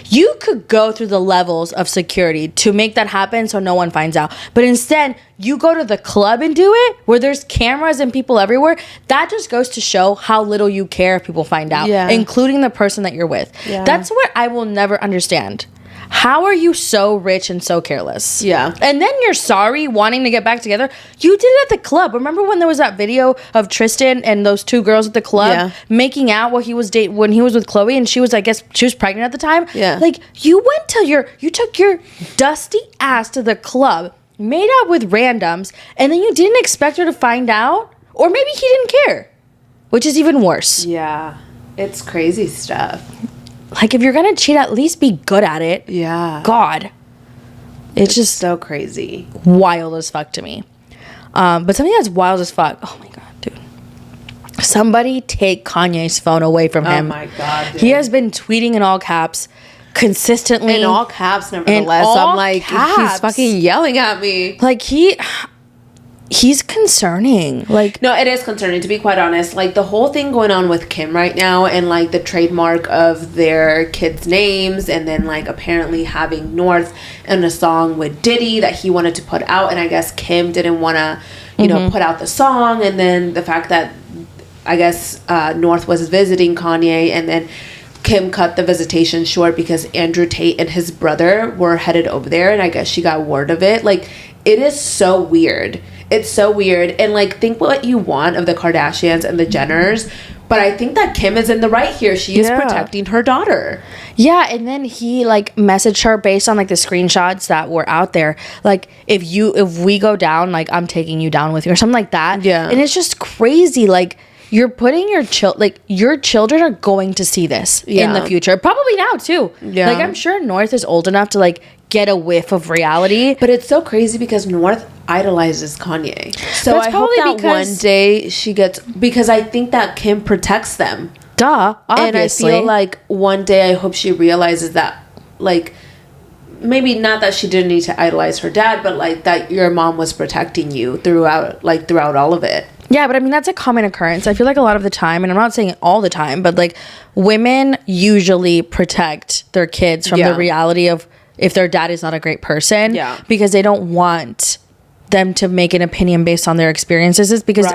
you could go through the levels of security to make that happen so no one finds out. But instead, you go to the club and do it where there's cameras and people everywhere. That just goes to show how little you care if people find out, including the person that you're with. Yeah. That's what I will never understand. How are you so rich and so careless? Yeah. And then you're sorry, wanting to get back together. You did it at the club. Remember when there was that video of Tristan and those two girls at the club making out while he was when he was with Chloe, and she was, I guess, she was pregnant at the time? Yeah. Like, you took your dusty ass to the club, made out with randoms, and then you didn't expect her to find out? Or maybe he didn't care, which is even worse. Yeah. It's crazy stuff. Like, if you're gonna cheat, at least be good at it. Yeah. God. It's just so crazy. Wild as fuck to me. But something that's wild as fuck. Oh my God, dude. Somebody take Kanye's phone away from him. Oh my God, dude. He has been tweeting in all caps consistently. In all caps, nevertheless. I'm like, he's fucking yelling at me. Like, he's concerning. Like, no, it is concerning, to be quite honest. Like, the whole thing going on with Kim right now, and like the trademark of their kids' names, and then like apparently having North in a song with Diddy that he wanted to put out, and I guess Kim didn't want to you know, put out the song, and then the fact that I guess North was visiting Kanye, and then Kim cut the visitation short because Andrew Tate and his brother were headed over there, and I guess she got word of it. Like, it is so weird. It's so weird. And like, think what you want of the Kardashians and the Jenners, but I think that Kim is in the right here. She is protecting her daughter. Yeah, and then he like messaged her based on like the screenshots that were out there. Like, if we go down, like, I'm taking you down with you or something like that. Yeah. And it's just crazy. Like, you're putting your children are going to see this in the future. Probably now too. Yeah. Like, I'm sure North is old enough to like get a whiff of reality. But it's so crazy because North idolizes Kanye. So I hope that one day she gets, because I think that Kim protects them. Duh, obviously. And I feel like one day I hope she realizes that, like, maybe not that she didn't need to idolize her dad, but like that your mom was protecting you throughout all of it. Yeah, but I mean, that's a common occurrence. I feel like a lot of the time, and I'm not saying all the time, but like, women usually protect their kids from the reality of if their dad is not a great person, because they don't want them to make an opinion based on their experiences. It's because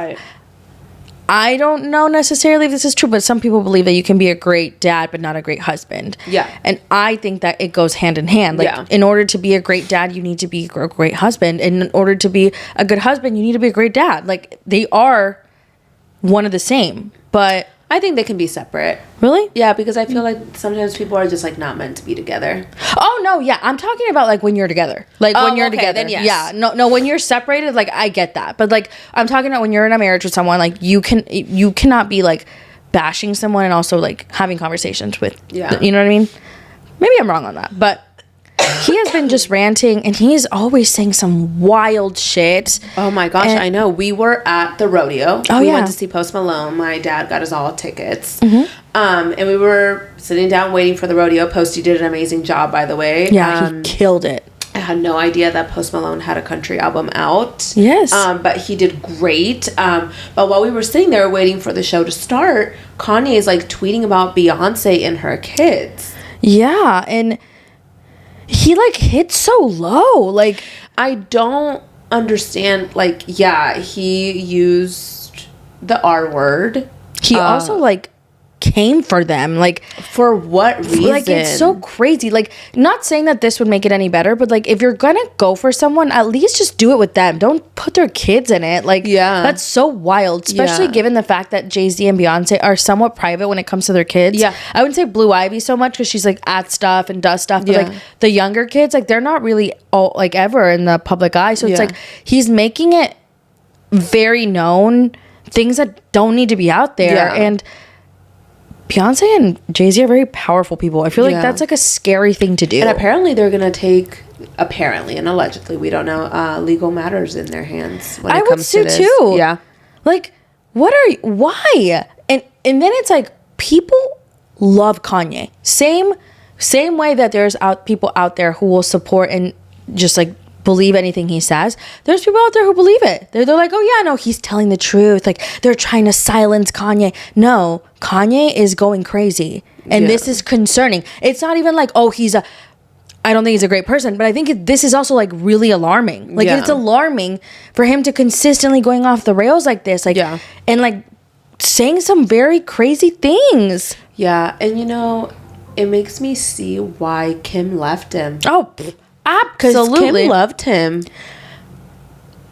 I don't know necessarily if this is true, but some people believe that you can be a great dad but not a great husband. Yeah. And I think that it goes hand in hand. Like, in order to be a great dad, you need to be a great husband. And in order to be a good husband, you need to be a great dad. Like, they are one of the same. But I think they can be separate. Really? Yeah, because I feel like sometimes people are just like not meant to be together. Oh no, yeah, I'm talking about like when you're together. Like, when you're together. Then yes. Yeah, no, when you're separated, like, I get that. But like, I'm talking about when you're in a marriage with someone, like, you cannot be like bashing someone and also like having conversations with. Yeah. You know what I mean? Maybe I'm wrong on that, but he has been just ranting, and he's always saying some wild shit. Oh my gosh, I know. We were at the rodeo. We went to see Post Malone. My dad got us all tickets. And we were sitting down waiting for the rodeo. Posty did an amazing job, by the way. Yeah, he killed it. I had no idea that Post Malone had a country album out. Yes. But he did great. But while we were sitting there waiting for the show to start, Kanye is like tweeting about Beyonce and her kids. Yeah, and he like hit so low. Like, I don't understand. Like, yeah, he used the R word. He also like came for them. Like, for what reason? Like, it's so crazy. Like, not saying that this would make it any better, but like, if you're gonna go for someone, at least just do it with them. Don't put their kids in it. Like, that's so wild, especially given the fact that Jay-Z and Beyonce are somewhat private when it comes to their kids. I wouldn't say Blue Ivy so much because she's like at stuff and does stuff, but like the younger kids, like, they're not really all like ever in the public eye. So it's like he's making it very known, things that don't need to be out there. And Beyonce and Jay-Z are very powerful people. I feel like that's like a scary thing to do. And apparently they're gonna take, and allegedly, we don't know, legal matters in their hands when it comes to this. Too. Yeah. Like, why? And then it's like, people love Kanye. Same way that there's people out there who will support and just like believe anything he says. There's people out there who believe it. They're like, oh yeah, no, he's telling the truth. Like, they're trying to silence Kanye. No, Kanye is going crazy. And this is concerning. It's not even like, oh, I don't think he's a great person, but I think this is also like really alarming. Like, it's alarming for him to consistently going off the rails like this. Like, and like saying some very crazy things. Yeah. And you know, it makes me see why Kim left him. Oh, absolutely. Kim loved him.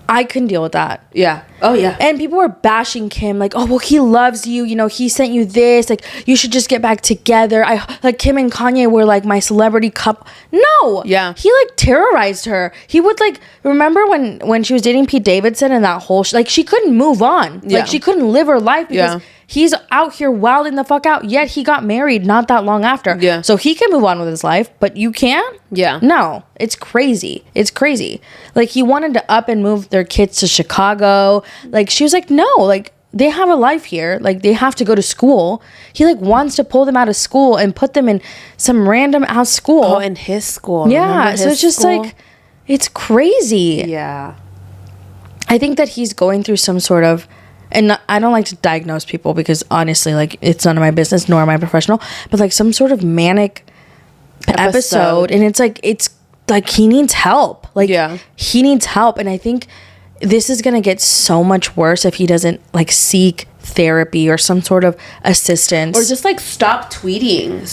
I couldn't deal with that. Yeah. Oh, yeah. And people were bashing Kim, like, oh, well, he loves you. You know, he sent you this. Like, you should just get back together. Like, Kim and Kanye were, like, my celebrity couple. No. Yeah. He, like, terrorized her. He would, like, remember when she was dating Pete Davidson and that whole, like, she couldn't move on. Yeah. Like, she couldn't live her life because he's out here wilding the fuck out. Yet he got married not that long after. Yeah. So he can move on with his life, but you can't? Yeah. No. It's crazy. It's crazy. Like, he wanted to up and move their kids to Chicago. Like, she was like, no, like, they have a life here. Like, they have to go to school. He, like, wants to pull them out of school and put them in some random ass school. Oh, in his school. Yeah. So it's just school? Like, it's crazy. Yeah. I think that he's going through some sort of, and I don't like to diagnose people because honestly, like, it's none of my business, nor am I professional, but like some sort of manic episode. And it's like he needs help. Like, he needs help. And I think this is going to get so much worse if he doesn't like seek therapy or some sort of assistance, or just like stop tweeting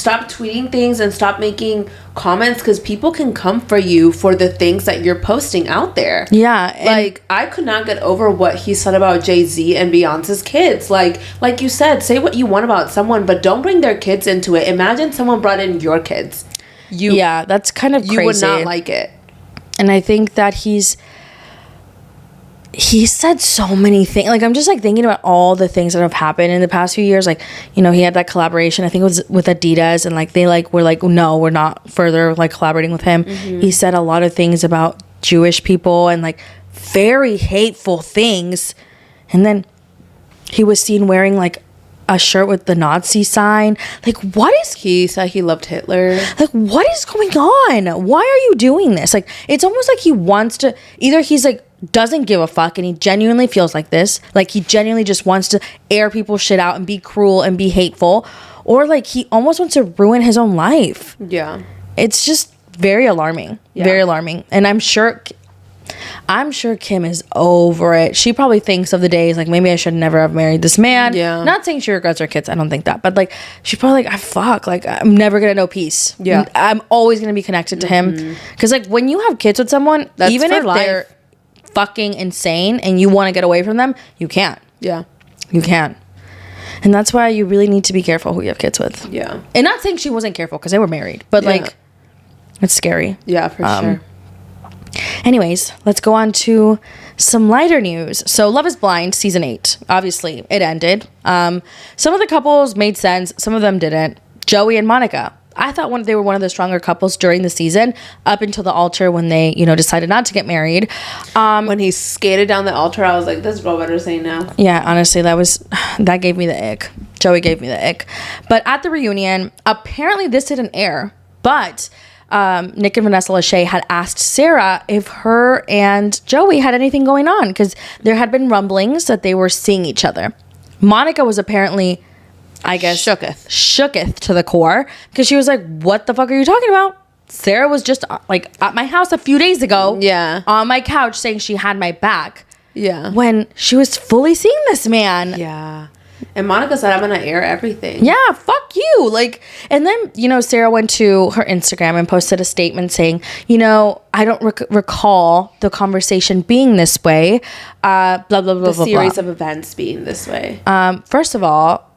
things and stop making comments, because people can come for you for the things that you're posting out there. Like, I could not get over what he said about Jay-Z and Beyonce's kids. Like you said, say what you want about someone, but don't bring their kids into it. Imagine someone brought in your kids. That's kind of crazy. You would not like it. And I think that he said so many things. Like, I'm just like thinking about all the things that have happened in the past few years. Like, you know, he had that collaboration, I think it was with Adidas, and like they like were like, no, we're not further like collaborating with him. He said a lot of things about Jewish people and like very hateful things. And then he was seen wearing like a shirt with the Nazi sign. Like, what is... He said he loved Hitler. Like, what is going on? Why are you doing this? Like, it's almost like he wants to... Either he's like, doesn't give a fuck and he genuinely feels like this. Like, he genuinely just wants to air people's shit out and be cruel and be hateful. Or like, he almost wants to ruin his own life. Yeah. It's just very alarming. Yeah. Very alarming. And I'm sure Kim is over it. She probably thinks of the days like, maybe I should never have married this man. Yeah. Not saying she regrets her kids. I don't think that. But like, she's probably like, fuck, like, I'm never going to know peace. Yeah. I'm always going to be connected to him. Because like, when you have kids with someone, that's even if they're fucking insane and you want to get away from them, you can't. Yeah. You can't. And that's why you really need to be careful who you have kids with. Yeah. And not saying she wasn't careful because they were married. But like, it's scary. Yeah, for sure. Anyways, let's go on to some lighter news. So Love is Blind season 8, obviously it ended. Some of the couples made sense, some of them didn't. Joey and Monica, I thought they were one of the stronger couples during the season, up until the altar when they, you know, decided not to get married. When he skated down the altar, I was like, this girl better say no. Yeah, honestly, that gave me the ick. Joey gave me the ick. But at the reunion, apparently this didn't air, but Nick and Vanessa Lachey had asked Sarah if her and Joey had anything going on, because there had been rumblings that they were seeing each other. Monica was apparently, I guess, shooketh to the core, because she was like, what the fuck are you talking about? Sarah was just like at my house a few days ago, on my couch saying she had my back, when she was fully seeing this man. And Monica said, I'm gonna air everything. Yeah, fuck you. Like, and then, you know, Sarah went to her Instagram and posted a statement saying, you know, I don't recall the conversation being this way. Blah, blah, blah, blah, series blah. of events being this way. First of all,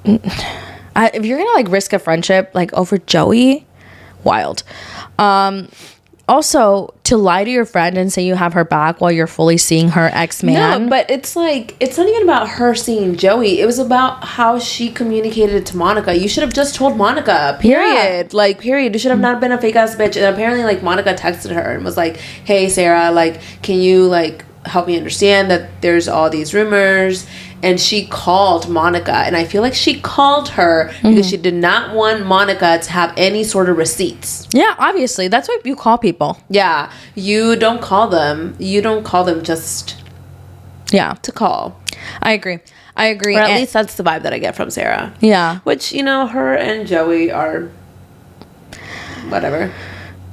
if you're gonna like risk a friendship like over Joey, wild. Also, to lie to your friend and say you have her back while you're fully seeing her ex-man. No, but it's like, it's not even about her seeing Joey. It was about how she communicated it to Monica. You should have just told Monica, period. Yeah. Like, period. You should have not been a fake-ass bitch. And apparently, like, Monica texted her and was like, hey, Sarah, like, can you, like, help me understand that there's all these rumors? And she called Monica, and I feel like she called her because she did not want Monica to have any sort of receipts. Yeah, obviously. That's why you call people. Yeah. You don't call them. You don't call them just to call. I agree. Or at least that's the vibe that I get from Sarah. Yeah. Which, you know, her and Joey are whatever.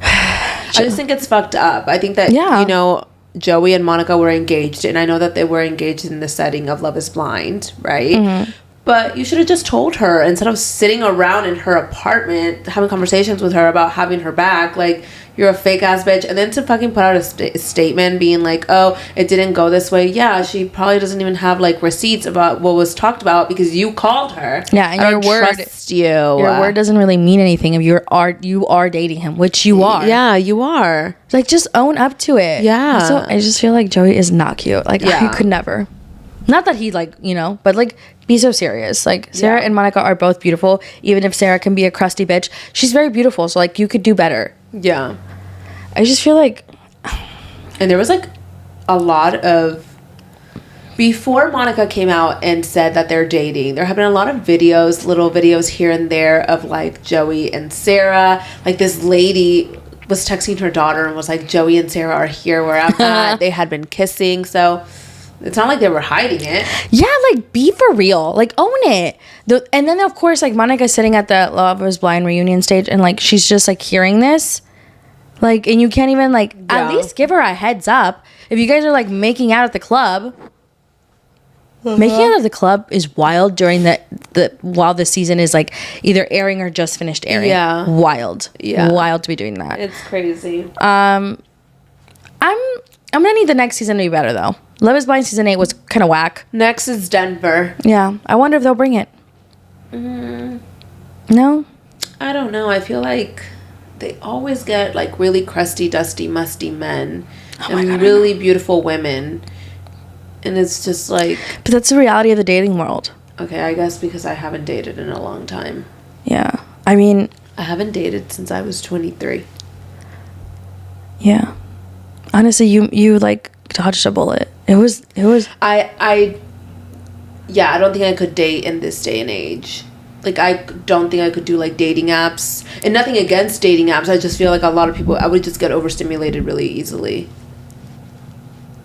I just think it's fucked up. I think that, you know, Joey and Monica were engaged, and I know that they were engaged in the setting of Love is Blind, right? But you should have just told her instead of sitting around in her apartment having conversations with her about having her back. Like, you're a fake ass bitch, and then to fucking put out a statement being like, oh, it didn't go this way. Yeah, she probably doesn't even have like receipts about what was talked about because you called her. Yeah, and your word doesn't really mean anything if you are dating him, which you are. Yeah, you are. Like, just own up to it. Yeah. So I just feel like Joey is not cute. Like, I could never. Not that he, like, you know, but like, be so serious. Like, Sarah and Monica are both beautiful. Even if Sarah can be a crusty bitch, she's very beautiful. So like, you could do better. Yeah. I just feel like, and there was like a lot of, before Monica came out and said that they're dating, there have been a lot of videos, little videos here and there of like Joey and Sarah. Like, this lady was texting her daughter and was like, Joey and Sarah are here where I'm at. They had been kissing. So it's not like they were hiding it. Yeah, like, be for real. Like, own it. And then, of course, like, Monica's sitting at the Love is Blind reunion stage, and, like, she's just, like, hearing this. Like, and you can't even, like, at least give her a heads up. If you guys are, like, making out at the club. Making out at the club is wild during while the season is, like, either airing or just finished airing. Yeah. Wild. Yeah. Wild to be doing that. It's crazy. I'm gonna need the next season to be better, though. Love is Blind season 8 was kind of whack. Next is Denver. Yeah. I wonder if they'll bring it. No? I don't know. I feel like they always get like really crusty, dusty, musty men and really beautiful women. And it's just like... But that's the reality of the dating world. Okay, I guess because I haven't dated in a long time. Yeah. I mean... I haven't dated since I was 23. Yeah. Honestly, you like dodged a bullet. It was I don't think I could date in this day and age. Like, I don't think I could do like dating apps. And nothing against dating apps. I just feel like a lot of people, I would just get overstimulated really easily.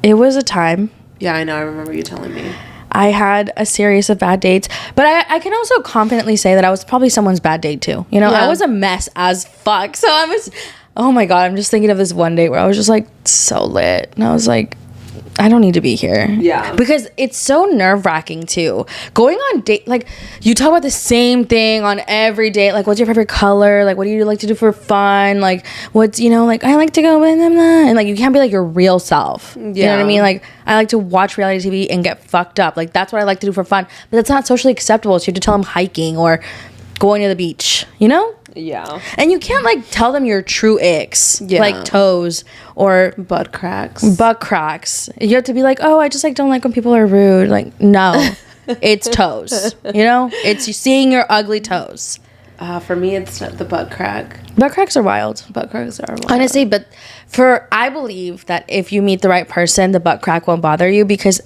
It was a time. Yeah, I know. I remember you telling me. I had a series of bad dates, but I can also confidently say that I was probably someone's bad date too. You know, I was a mess as fuck. So I was, oh my God, I'm just thinking of this one date where I was just like so lit. And I was like, I don't need to be here. Yeah. Because it's so nerve-wracking too. Going on date, like, you talk about the same thing on every date. Like, what's your favorite color? Like, what do you like to do for fun? Like, what's, you know, like, I like to go blah, blah, blah. And like, you can't be like your real self. Yeah. You know what I mean? Like, I like to watch reality TV and get fucked up. Like, that's what I like to do for fun. But that's not socially acceptable. So you have to tell them hiking or going to the beach, you know? Yeah. And you can't like tell them your true icks, like toes or butt cracks. You have to be like, oh, I just like don't like when people are rude. Like, no, it's toes. You know, it's you seeing your ugly toes. For me, it's not the butt crack. Butt cracks are wild. Butt cracks are wild. Honestly, but I believe that if you meet the right person, the butt crack won't bother you because,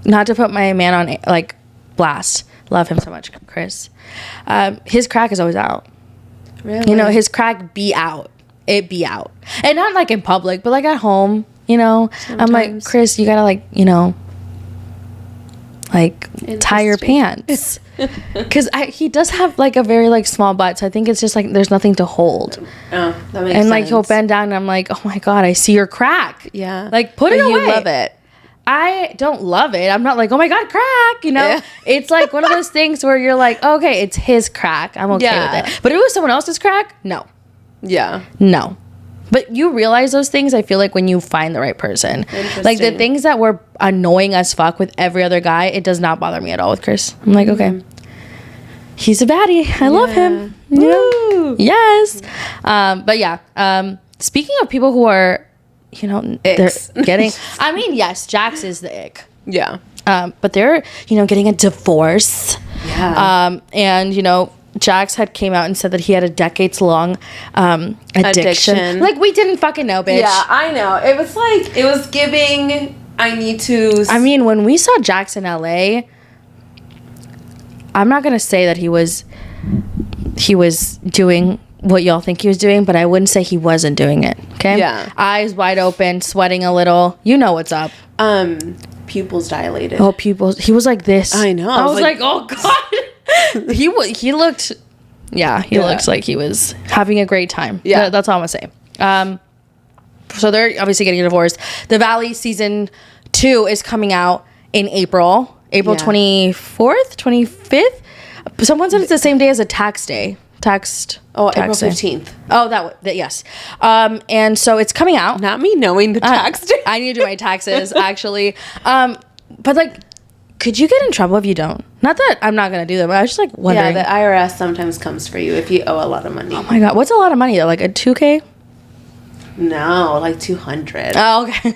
not to put my man on like blast, love him so much, Chris. His crack is always out. Really? You know, his crack be out. It be out. And not like in public, but like at home, you know. Sometimes. I'm like, Chris, you gotta like, you know, like tie your pants. Because he does have like a very like small butt. So I think it's just like there's nothing to hold. Oh, that makes sense. And like he'll bend down and I'm like, oh my God, I see your crack. Yeah. Like put it away. You love it. I don't love it. I'm not like, oh my God, crack, you know? Yeah. It's like one of those things where you're like, okay, it's his crack. I'm okay with it. But if it was someone else's crack, no. Yeah. No. But you realize those things, I feel like, when you find the right person. Like, the things that were annoying as fuck with every other guy, it does not bother me at all with Chris. I'm like, okay. He's a baddie. I love him. Woo! Yes. But yeah. Speaking of people who are, you know, they're getting... I mean, yes, Jax is the ick. Yeah. But they're, you know, getting a divorce. Yeah. And, you know... Jax had came out and said that he had a decades-long addiction. Like, we didn't fucking know, bitch. Yeah, I know. It was like, it was giving, I need to... I mean, when we saw Jax in LA, I'm not going to say that he was doing what y'all think he was doing, but I wouldn't say he wasn't doing it, okay? Yeah. Eyes wide open, sweating a little. You know what's up. Pupils dilated. Oh, pupils. He was like this. I know. I was like, oh, God. He looked like he was having a great time. Yeah. That's all I'm gonna say. So they're obviously getting a divorce. The Valley season 2 is coming out in April 24th, 25th. Someone said it's the same day as a tax day. April 15th. Oh, yes. And so it's coming out. Not me knowing the tax day. I need to do my taxes, actually. But like, could you get in trouble if you don't? Not that I'm not going to do them. I was just like wondering. Yeah, the IRS sometimes comes for you if you owe a lot of money. Oh my God. What's a lot of money though? Like a 2K? No, like 200. Oh, okay.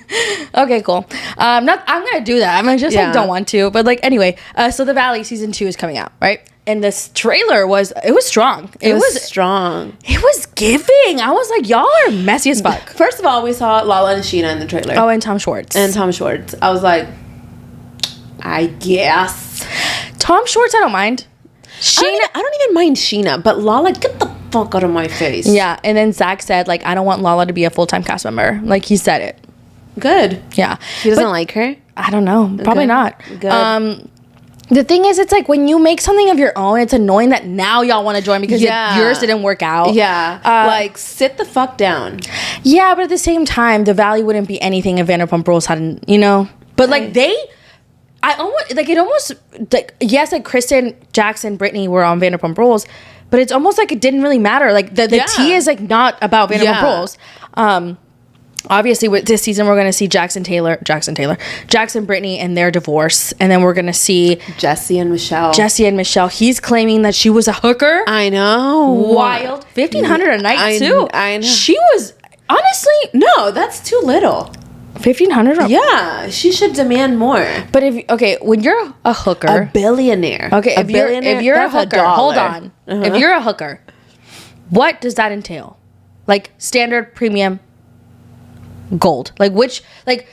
Okay, cool. I'm going to do that. I'm just like, don't want to. But like, anyway, so The Valley season 2 is coming out, right? And this trailer was strong. It was strong. It was giving. I was like, y'all are messy as fuck. First of all, we saw Lala and Sheena in the trailer. Oh, and Tom Schwartz. I was like, I guess. Tom Schwartz, I don't mind. Sheena, I don't even mind Sheena, but Lala, get the fuck out of my face. Yeah, and then Zach said, like, I don't want Lala to be a full-time cast member. Like, he said it. Good. Yeah. He doesn't like her? I don't know. Probably not. Good. The thing is, it's like when you make something of your own, it's annoying that now y'all want to join because yours didn't work out. Yeah. Like, sit the fuck down. Yeah, but at the same time, The Valley wouldn't be anything if Vanderpump Rules hadn't, you know? But, like, yes, like, Kristen, Jackson, Brittany were on Vanderpump Rules, but it's almost like it didn't really matter. Like, the tea is, like, not about Vanderpump Rules. Obviously, with this season, we're going to see Jackson, Brittany, and their divorce. And then we're going to see Jesse and Michelle. He's claiming that she was a hooker. I know. Wild. $1,500 a night, too. I know. She was, honestly. No, that's too little. $1,500? Yeah, she should demand more. But when you're a hooker. A billionaire. Okay, if you're a hooker, hold on. If you're a hooker, what does that entail? Like, standard, premium, gold. Like,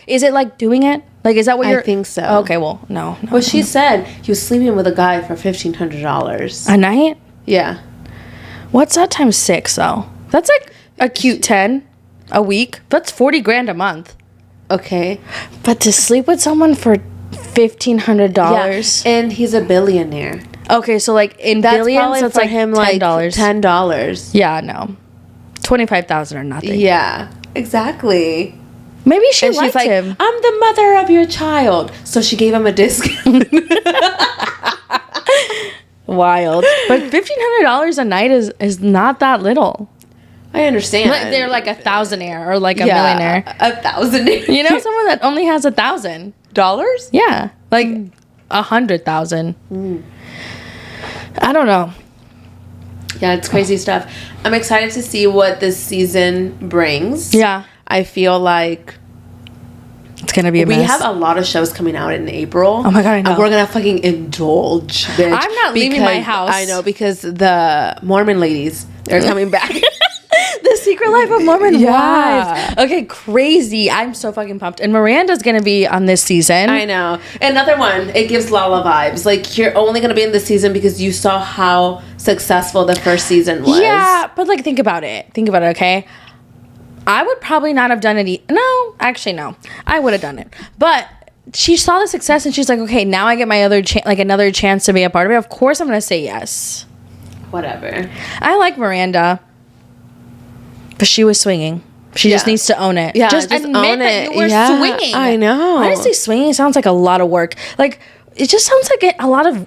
is it like doing it? Like, is that what you're... I think so. Okay, well, no. Well, she said he was sleeping with a guy for $1,500. A night? Yeah. What's that times 6, though? That's like a cute 10 a week. That's $40,000 a month. Okay. But to sleep with someone for $1,500... Yeah, and he's a billionaire. Okay, so like in billions, that's like him $10. $10. Yeah, no. $25,000 or nothing. Yeah. Exactly. Maybe she liked him. I'm the mother of your child. So she gave him a discount. Wild. But $1,500 a night is not that little. I understand. Like, they're like a thousandaire or like a millionaire. A thousandaire. You know, someone that only has $1,000. Yeah. Like 100,000. I don't know. Yeah, it's crazy stuff. I'm excited to see what this season brings. Yeah. I feel like it's going to be a mess. We have a lot of shows coming out in April. Oh my God, I know. And we're going to fucking indulge, bitch. I'm not leaving my house. I know, because the Mormon ladies, they're coming back. The Secret Life of Mormon Wives. Okay, crazy. I'm so fucking pumped. And Miranda's going to be on this season. I know. Another one, it gives Lala vibes. Like, you're only going to be in this season because you saw how successful the first season was. Yeah, but like, think about it, okay? I would probably not have done it. No, actually, no. I would have done it. But she saw the success and she's like, okay, now I get my another chance to be a part of it. Of course I'm going to say yes. Whatever. I like Miranda. But she was swinging. She just needs to own it. Yeah, just admit own that it. you were swinging. I know. Honestly, swinging sounds like a lot of work. Like, it just sounds like a lot of,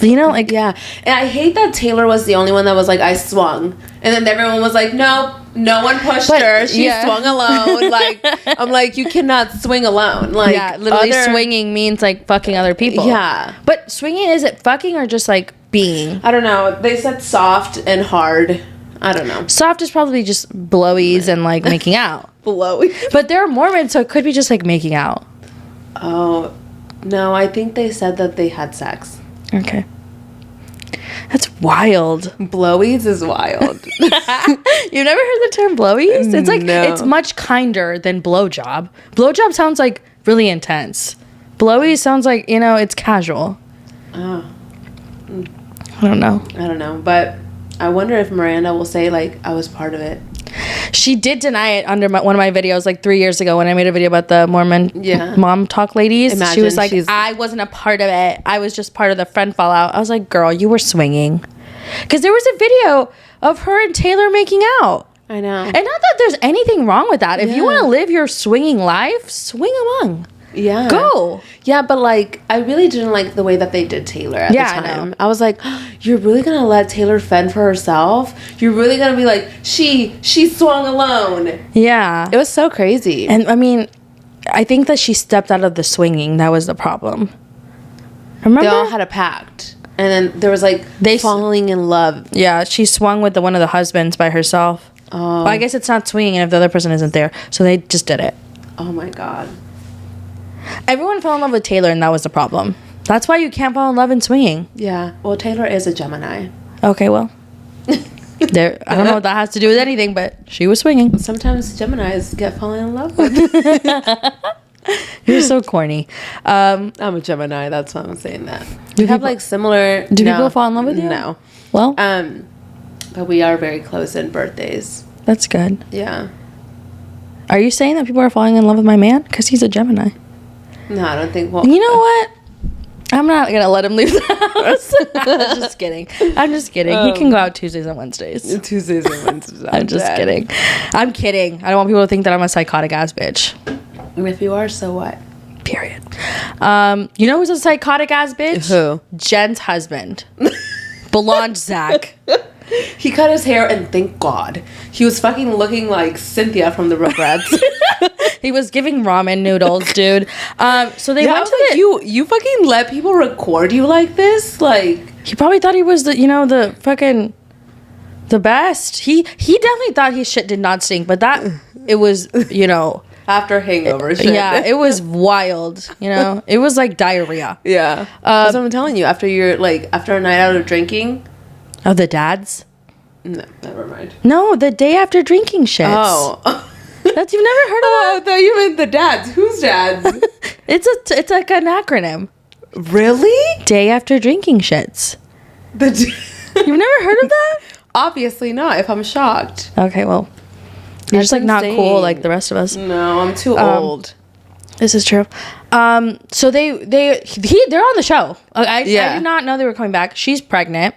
like... Yeah. And I hate that Taylor was the only one that was like, I swung. And then everyone was like, no one pushed her. She swung alone. Like, I'm like, you cannot swing alone. Like, yeah, literally swinging means, like, fucking other people. Yeah. But swinging, is it fucking or just, like, being? I don't know. They said soft and hard. I don't know. Soft is probably just blowies and, like, making out. Blowy. But they're Mormon, so it could be just, like, making out. Oh, no. I think they said that they had sex. Okay. That's wild. Blowies is wild. You've never heard the term blowies? It's like, no. It's much kinder than blowjob. Blowjob sounds, like, really intense. Blowies sounds like, it's casual. Oh. I don't know. But I wonder if Miranda will say, like, I was part of it. She did deny it under one of my videos, like, 3 years ago when I made a video about the Mormon mom talk ladies. She was like, I wasn't a part of it. I was just part of the friend fallout. I was like, girl, you were swinging. Because there was a video of her and Taylor making out. I know. And not that there's anything wrong with that. If you want to live your swinging life, swing among. Yeah. Go. Yeah, but like I really didn't like the way that they did Taylor at the time. I was like, you're really gonna let Taylor fend for herself? You're really gonna be like, she swung alone. Yeah. It was so crazy. And I mean, I think that she stepped out of the swinging. That was the problem. Remember? They all had a pact. And then there was like falling in love. Yeah, she swung with one of the husbands by herself. Oh. Well, I guess it's not swinging if the other person isn't there. So they just did it. Oh my God. Everyone fell in love with Taylor, and that was the problem. That's why you can't fall in love in swinging. Yeah. Well, Taylor is a Gemini. Okay, well. I don't know what that has to do with anything, but she was swinging. Sometimes Geminis get fallen in love with. You're so corny. I'm a Gemini. That's why I'm saying that. We have like similar... Do people fall in love with you? No. Well? But we are very close in birthdays. That's good. Yeah. Are you saying that people are falling in love with my man? Because he's a Gemini. No, I don't think... Well, you know what? I'm not going to let him leave the house. I'm just kidding. He can go out Tuesdays and Wednesdays. I'm just kidding. I'm kidding. I don't want people to think that I'm a psychotic ass bitch. If you are, so what? Period. You know who's a psychotic ass bitch? Who? Jen's husband. Blonde Zach. He cut his hair, and thank God. He was fucking looking like Cynthia from the Rugrats. He was giving ramen noodles, dude. So they went to you fucking let people record you like this? Like, he probably thought he was the fucking the best. He definitely thought his shit did not stink, but it was, after hangover shit. Yeah, it was wild, It was like diarrhea. Yeah. That's what I'm telling you. After a night out of drinking. Oh, the dads? No, never mind. No, the day after drinking shits. Oh. You've never heard of that? I thought you meant the dads. Whose dads? It's like an acronym. Really? Day after drinking shits. You've never heard of that? Obviously not, if I'm shocked. Okay, well. You're just like not cool like the rest of us. No, I'm too old. This is true. So they're on the show. I did not know they were coming back. She's pregnant.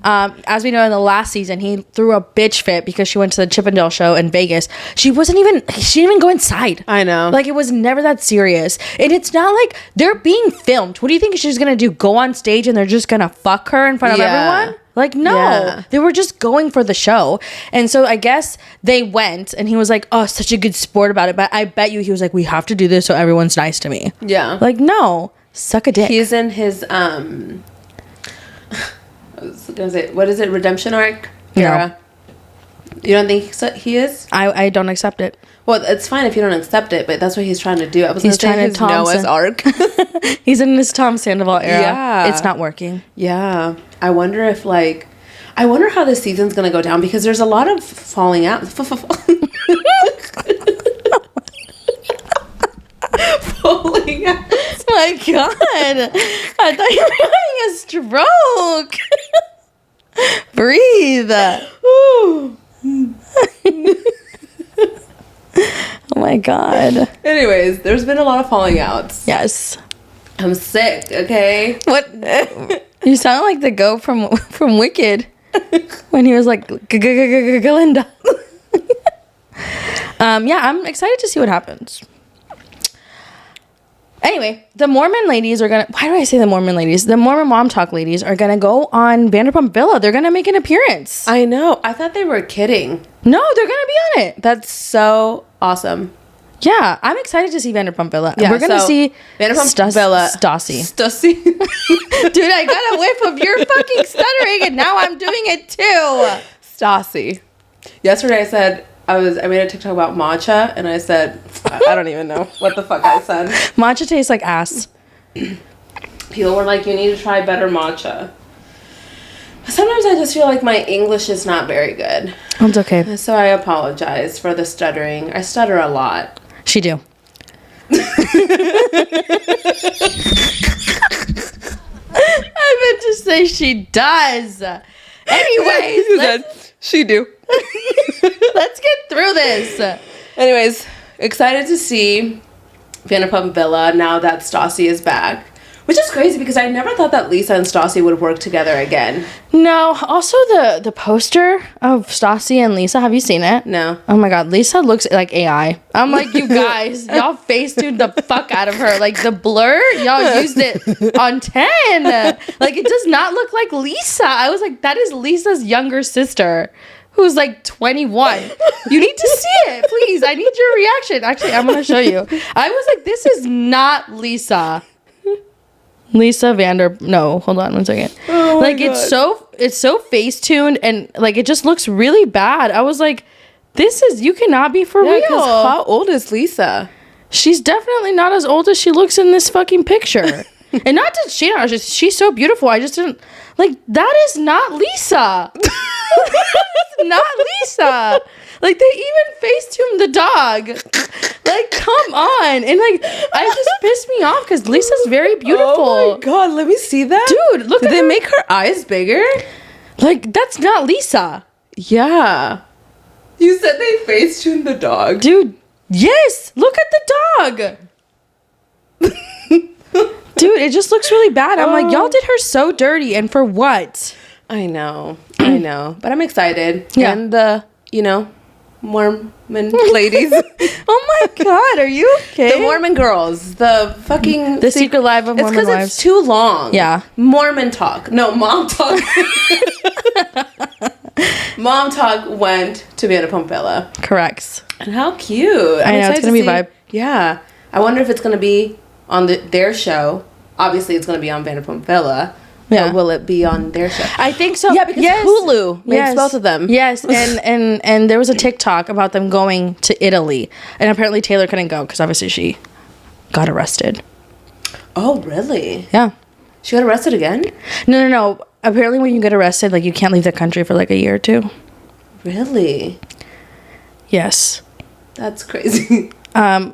As we know, in the last season, he threw a bitch fit because she went to the Chippendale show in Vegas. She didn't even go inside. I know. Like, it was never that serious. And it's not like they're being filmed. What do you think she's going to do? Go on stage and they're just going to fuck her in front of everyone? Like, no, they were just going for the show. And so I guess they went and he was like, oh, such a good sport about it. But I bet you he was like, we have to do this so everyone's nice to me. Yeah. Like, no, suck a dick. He's in his, I was going to say, what is it? Redemption arc? Yeah. You don't think he is? I don't accept it. Well, it's fine if you don't accept it, but that's what he's trying to do. I was going to say his Noah's Ark. He's in his Tom Sandoval era. Yeah. It's not working. Yeah. I wonder if, I wonder how this season's going to go down because there's a lot of falling out. Falling out. Oh my God. I thought you were having a stroke. Breathe. Oh my God. Anyways, there's been a lot of falling outs. Yes. I'm sick, okay? What? You sound like the goat from Wicked when he was like, Glinda. Yeah, I'm excited to see what happens. Anyway, the Mormon ladies are gonna. Why do I say the Mormon ladies? The Mormon Mom Talk ladies are gonna go on Vanderpump Villa. They're gonna make an appearance. I know. I thought they were kidding. No, they're gonna be on it. That's so awesome. Yeah, I'm excited to see Vanderpump Villa. Yeah, We're gonna see Vanderpump Villa. Stassi. Stassi. Dude, I got a whiff of your fucking stuttering, and now I'm doing it too. Stassi. Yesterday I made a TikTok about matcha, and I said, I don't even know what the fuck I said. Matcha tastes like ass. People were like, you need to try better matcha. Sometimes I just feel like my English is not very good. It's okay. So I apologize for the stuttering. I stutter a lot. She do. I meant to say she does. Anyways, she do. Let's get through this. Anyways, excited to see Vanderpump Villa now that Stassi is back. Which is crazy because I never thought that Lisa and Stassi would work together again. No, also the poster of Stassi and Lisa, have you seen it? No. Oh my god, Lisa looks like AI. I'm like, you guys, y'all face-tuned the fuck out of her. Like the blur, y'all used it on 10. Like it does not look like Lisa. I was like, that is Lisa's younger sister, who's like 21. You need to see it, please. I need your reaction. Actually, I'm gonna show you. I was like, this is not Lisa. No, hold on one second. Oh like God. it's so face-tuned and like it just looks really bad. I was like, you cannot be for real. How old is Lisa? She's definitely not as old as she looks in this fucking picture. And not that she's so beautiful. I just didn't like, that is not Lisa. That's not Lisa. Like they even facetuned the dog. Like, come on. And like, I just pissed me off because Lisa's very beautiful. Oh my God, let me see that. Dude, look Did at they her. make her eyes bigger? Like, that's not Lisa. Yeah. You said they face-tuned the dog. Dude, yes. Look at the dog. Dude, it just looks really bad. I'm like, y'all did her so dirty. And for what? I know. But I'm excited. Yeah. And the, Mormon ladies. Oh my God, are you okay? The Mormon girls. The fucking... The secret life of Mormon It's because wives. it's too long. Yeah. Mormon talk. No, Mom talk. Mom talk went to Vanderpump Villa. Correct. And how cute. I know, it's going to be vibe. Yeah. I wonder if it's going to be on their show. Obviously, it's going to be on Vanderpump Villa. Yeah. But will it be on their show? I think so. Yeah, because Hulu makes both of them. Yes, and there was a TikTok about them going to Italy. And apparently Taylor couldn't go because obviously she got arrested. Oh, really? Yeah. She got arrested again? No. Apparently when you get arrested, like you can't leave the country for like a year or two. Really? Yes. That's crazy. I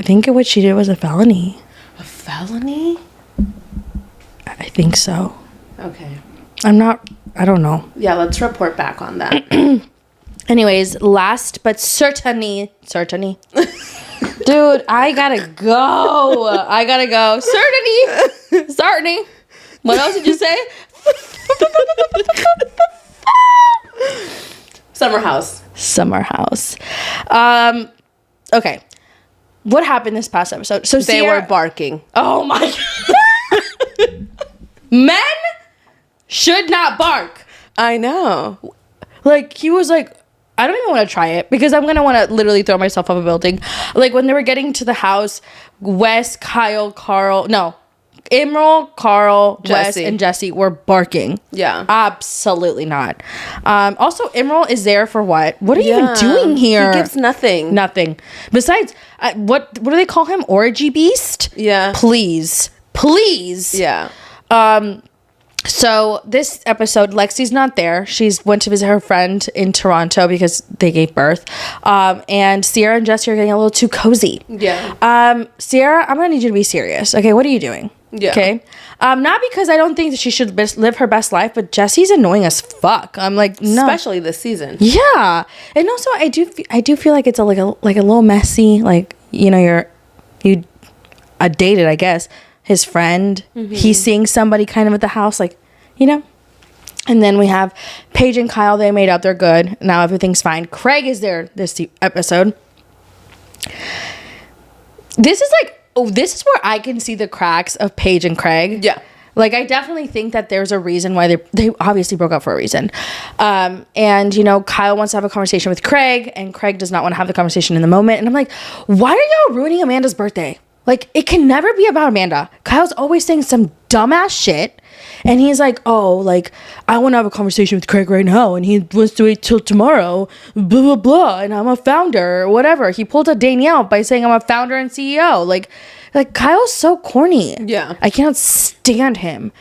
think what she did was a felony. A felony? I think so. Okay. I don't know. Yeah, let's report back on that. Anyways, last but certainly. Dude, I gotta go. Certainly. What else did you say? Summer House. Okay. What happened this past episode? So They were barking. Oh my God. Men should not bark. I know. Like, he was like, I don't even want to try it because I'm going to want to literally throw myself off a building. Like, when they were getting to the house, Wes, Kyle, Emerald, Carl, Wes, Jesse. and Jesse were barking. Yeah. Absolutely not. Also, Emerald is there for what? What are you even doing here? He gives nothing. Nothing. Besides, what do they call him? Orgy beast? Yeah. Please. Yeah. So this episode, Lexi's not there. She's went to visit her friend in Toronto because they gave birth. And Sierra and Jesse are getting a little too cozy. Yeah. Sierra, I'm gonna need you to be serious. Okay, what are you doing? Yeah. Okay. Not because I don't think that she should live her best life, but Jesse's annoying as fuck. I'm like, no. Especially this season. Yeah. And also, I do feel like it's like a little messy. Like, you dated, I guess, his friend. Mm-hmm. He's seeing somebody kind of at the house, like, And then we have Paige and Kyle. They made up. They're good. Now everything's fine. Craig is there this episode. This is like, this is where I can see the cracks of Paige and Craig. Yeah. Like, I definitely think that there's a reason why they obviously broke up for a reason. And, you know, Kyle wants to have a conversation with Craig, and Craig does not want to have the conversation in the moment. And I'm like, why are y'all ruining Amanda's birthday? Like, it can never be about Amanda. Kyle's always saying some dumbass shit. And he's like, oh, like, I want to have a conversation with Craig right now. And he wants to wait till tomorrow, blah, blah, blah. And I'm a founder or whatever. He pulled a Danielle by saying I'm a founder and CEO. Like Kyle's so corny. Yeah. I cannot stand him.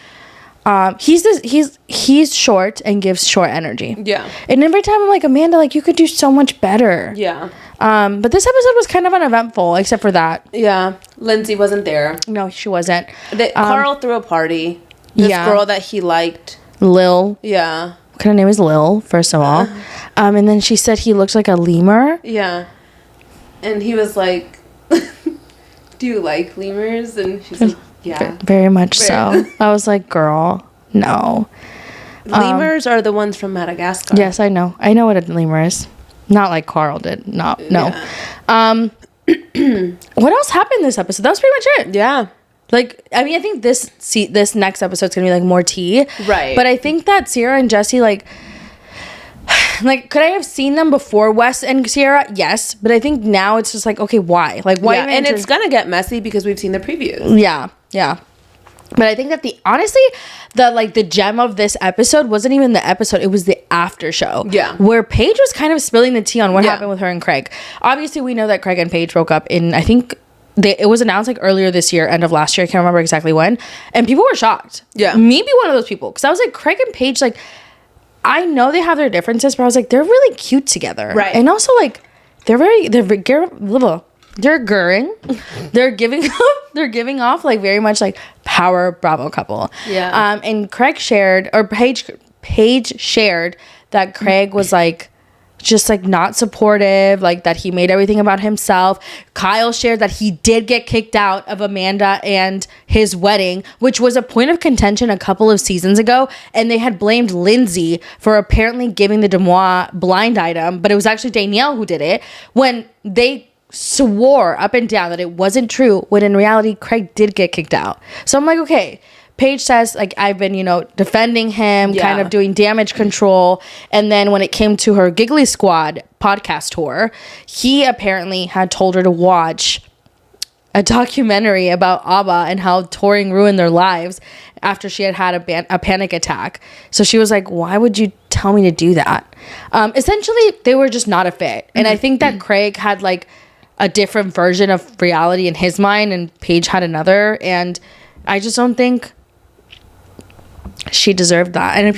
He's short and gives short energy. Yeah. And every time I'm like, Amanda, like, you could do so much better. Yeah. But this episode was kind of uneventful, except for that. Yeah. Lindsay wasn't there. No, she wasn't. Carl threw a party. This girl that he liked. Lil. Yeah. What kind of name is Lil, first of all? And then she said he looks like a lemur. Yeah. And he was like, do you like lemurs? And she's like, yeah. Very much so. I was like, girl, no. Lemurs are the ones from Madagascar. Yes, I know. I know what a lemur is. Not like Carl did. No. Yeah. What else happened this episode? That was pretty much it. Yeah. Like, I mean, I think this next episode's gonna be like more tea. Right. But I think that Sierra and Jesse, like, could I have seen them before Wes and Sierra? Yes. But I think now it's just like, okay, why? Like, why? Yeah, and it's gonna get messy because we've seen the previews. Yeah. Yeah. But I think that the gem of this episode wasn't even the episode. It was the after show. Yeah. Where Paige was kind of spilling the tea on what happened with her and Craig. Obviously, we know that Craig and Paige broke up in, I think, it was announced like earlier this year, end of last year. I can't remember exactly when. And people were shocked. Yeah. Me be one of those people. Because I was like, Craig and Paige, like, I know they have their differences, but I was like, they're really cute together. Right. And also, like, they're gurring. They're giving off like very much like power Bravo couple. Yeah. And Paige shared that Craig was like just like not supportive, like that he made everything about himself. Kyle shared that he did get kicked out of Amanda and his wedding, which was a point of contention a couple of seasons ago, and they had blamed Lindsay for apparently giving the Demois blind item, but it was actually Danielle who did it, when they swore up and down that it wasn't true, when in reality Craig did get kicked out. So I'm like, okay, Paige says, like, I've been, you know, defending him, kind of doing damage control. And then when it came to her Giggly Squad podcast tour, he apparently had told her to watch a documentary about ABBA and how touring ruined their lives after she had a panic attack. So she was like, why would you tell me to do that? Essentially, they were just not a fit. And I think that Craig had, like, a different version of reality in his mind, and Paige had another. And I just don't think she deserved that. And if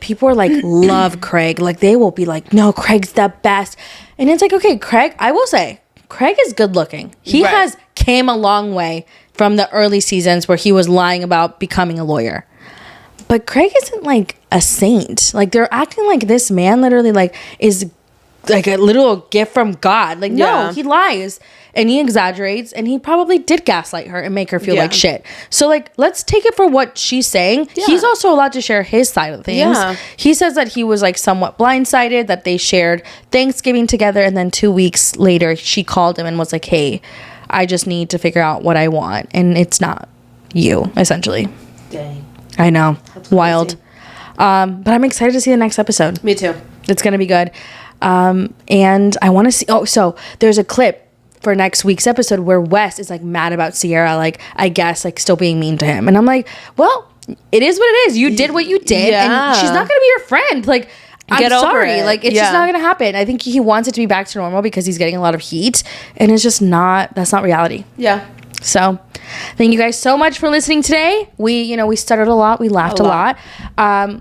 people are like, love Craig, like, they will be like, no, Craig's the best. And it's like, okay, Craig, I will say, Craig is good looking. He has came a long way from the early seasons where he was lying about becoming a lawyer. But Craig isn't like a saint. Like, they're acting like this man literally like is like a little gift from God. Like, no, he lies and he exaggerates, and he probably did gaslight her and make her feel like shit. So, like, let's take it for what she's saying. He's also allowed to share his side of things. He says that he was like somewhat blindsided, that they shared Thanksgiving together, and then 2 weeks later she called him and was like, hey, I just need to figure out what I want, and it's not you, essentially. Dang. I know. That's wild. But I'm excited to see the next episode. Me too. It's gonna be good. And I want to see, so there's a clip for next week's episode where Wes is like mad about Sierra, like, I guess, like, still being mean to him. And I'm like, well, it is what it is. You did what you did, and she's not gonna be your friend. Like, I'm sorry. Like, it's just not gonna happen. I think he wants it to be back to normal because he's getting a lot of heat, and it's just that's not reality. Yeah. So thank you guys so much for listening today. We stuttered a lot. We laughed a lot.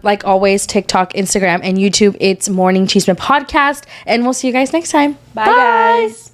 Like always, TikTok, Instagram, and YouTube, it's Morning Chisme Podcast. And we'll see you guys next time. Bye. Guys.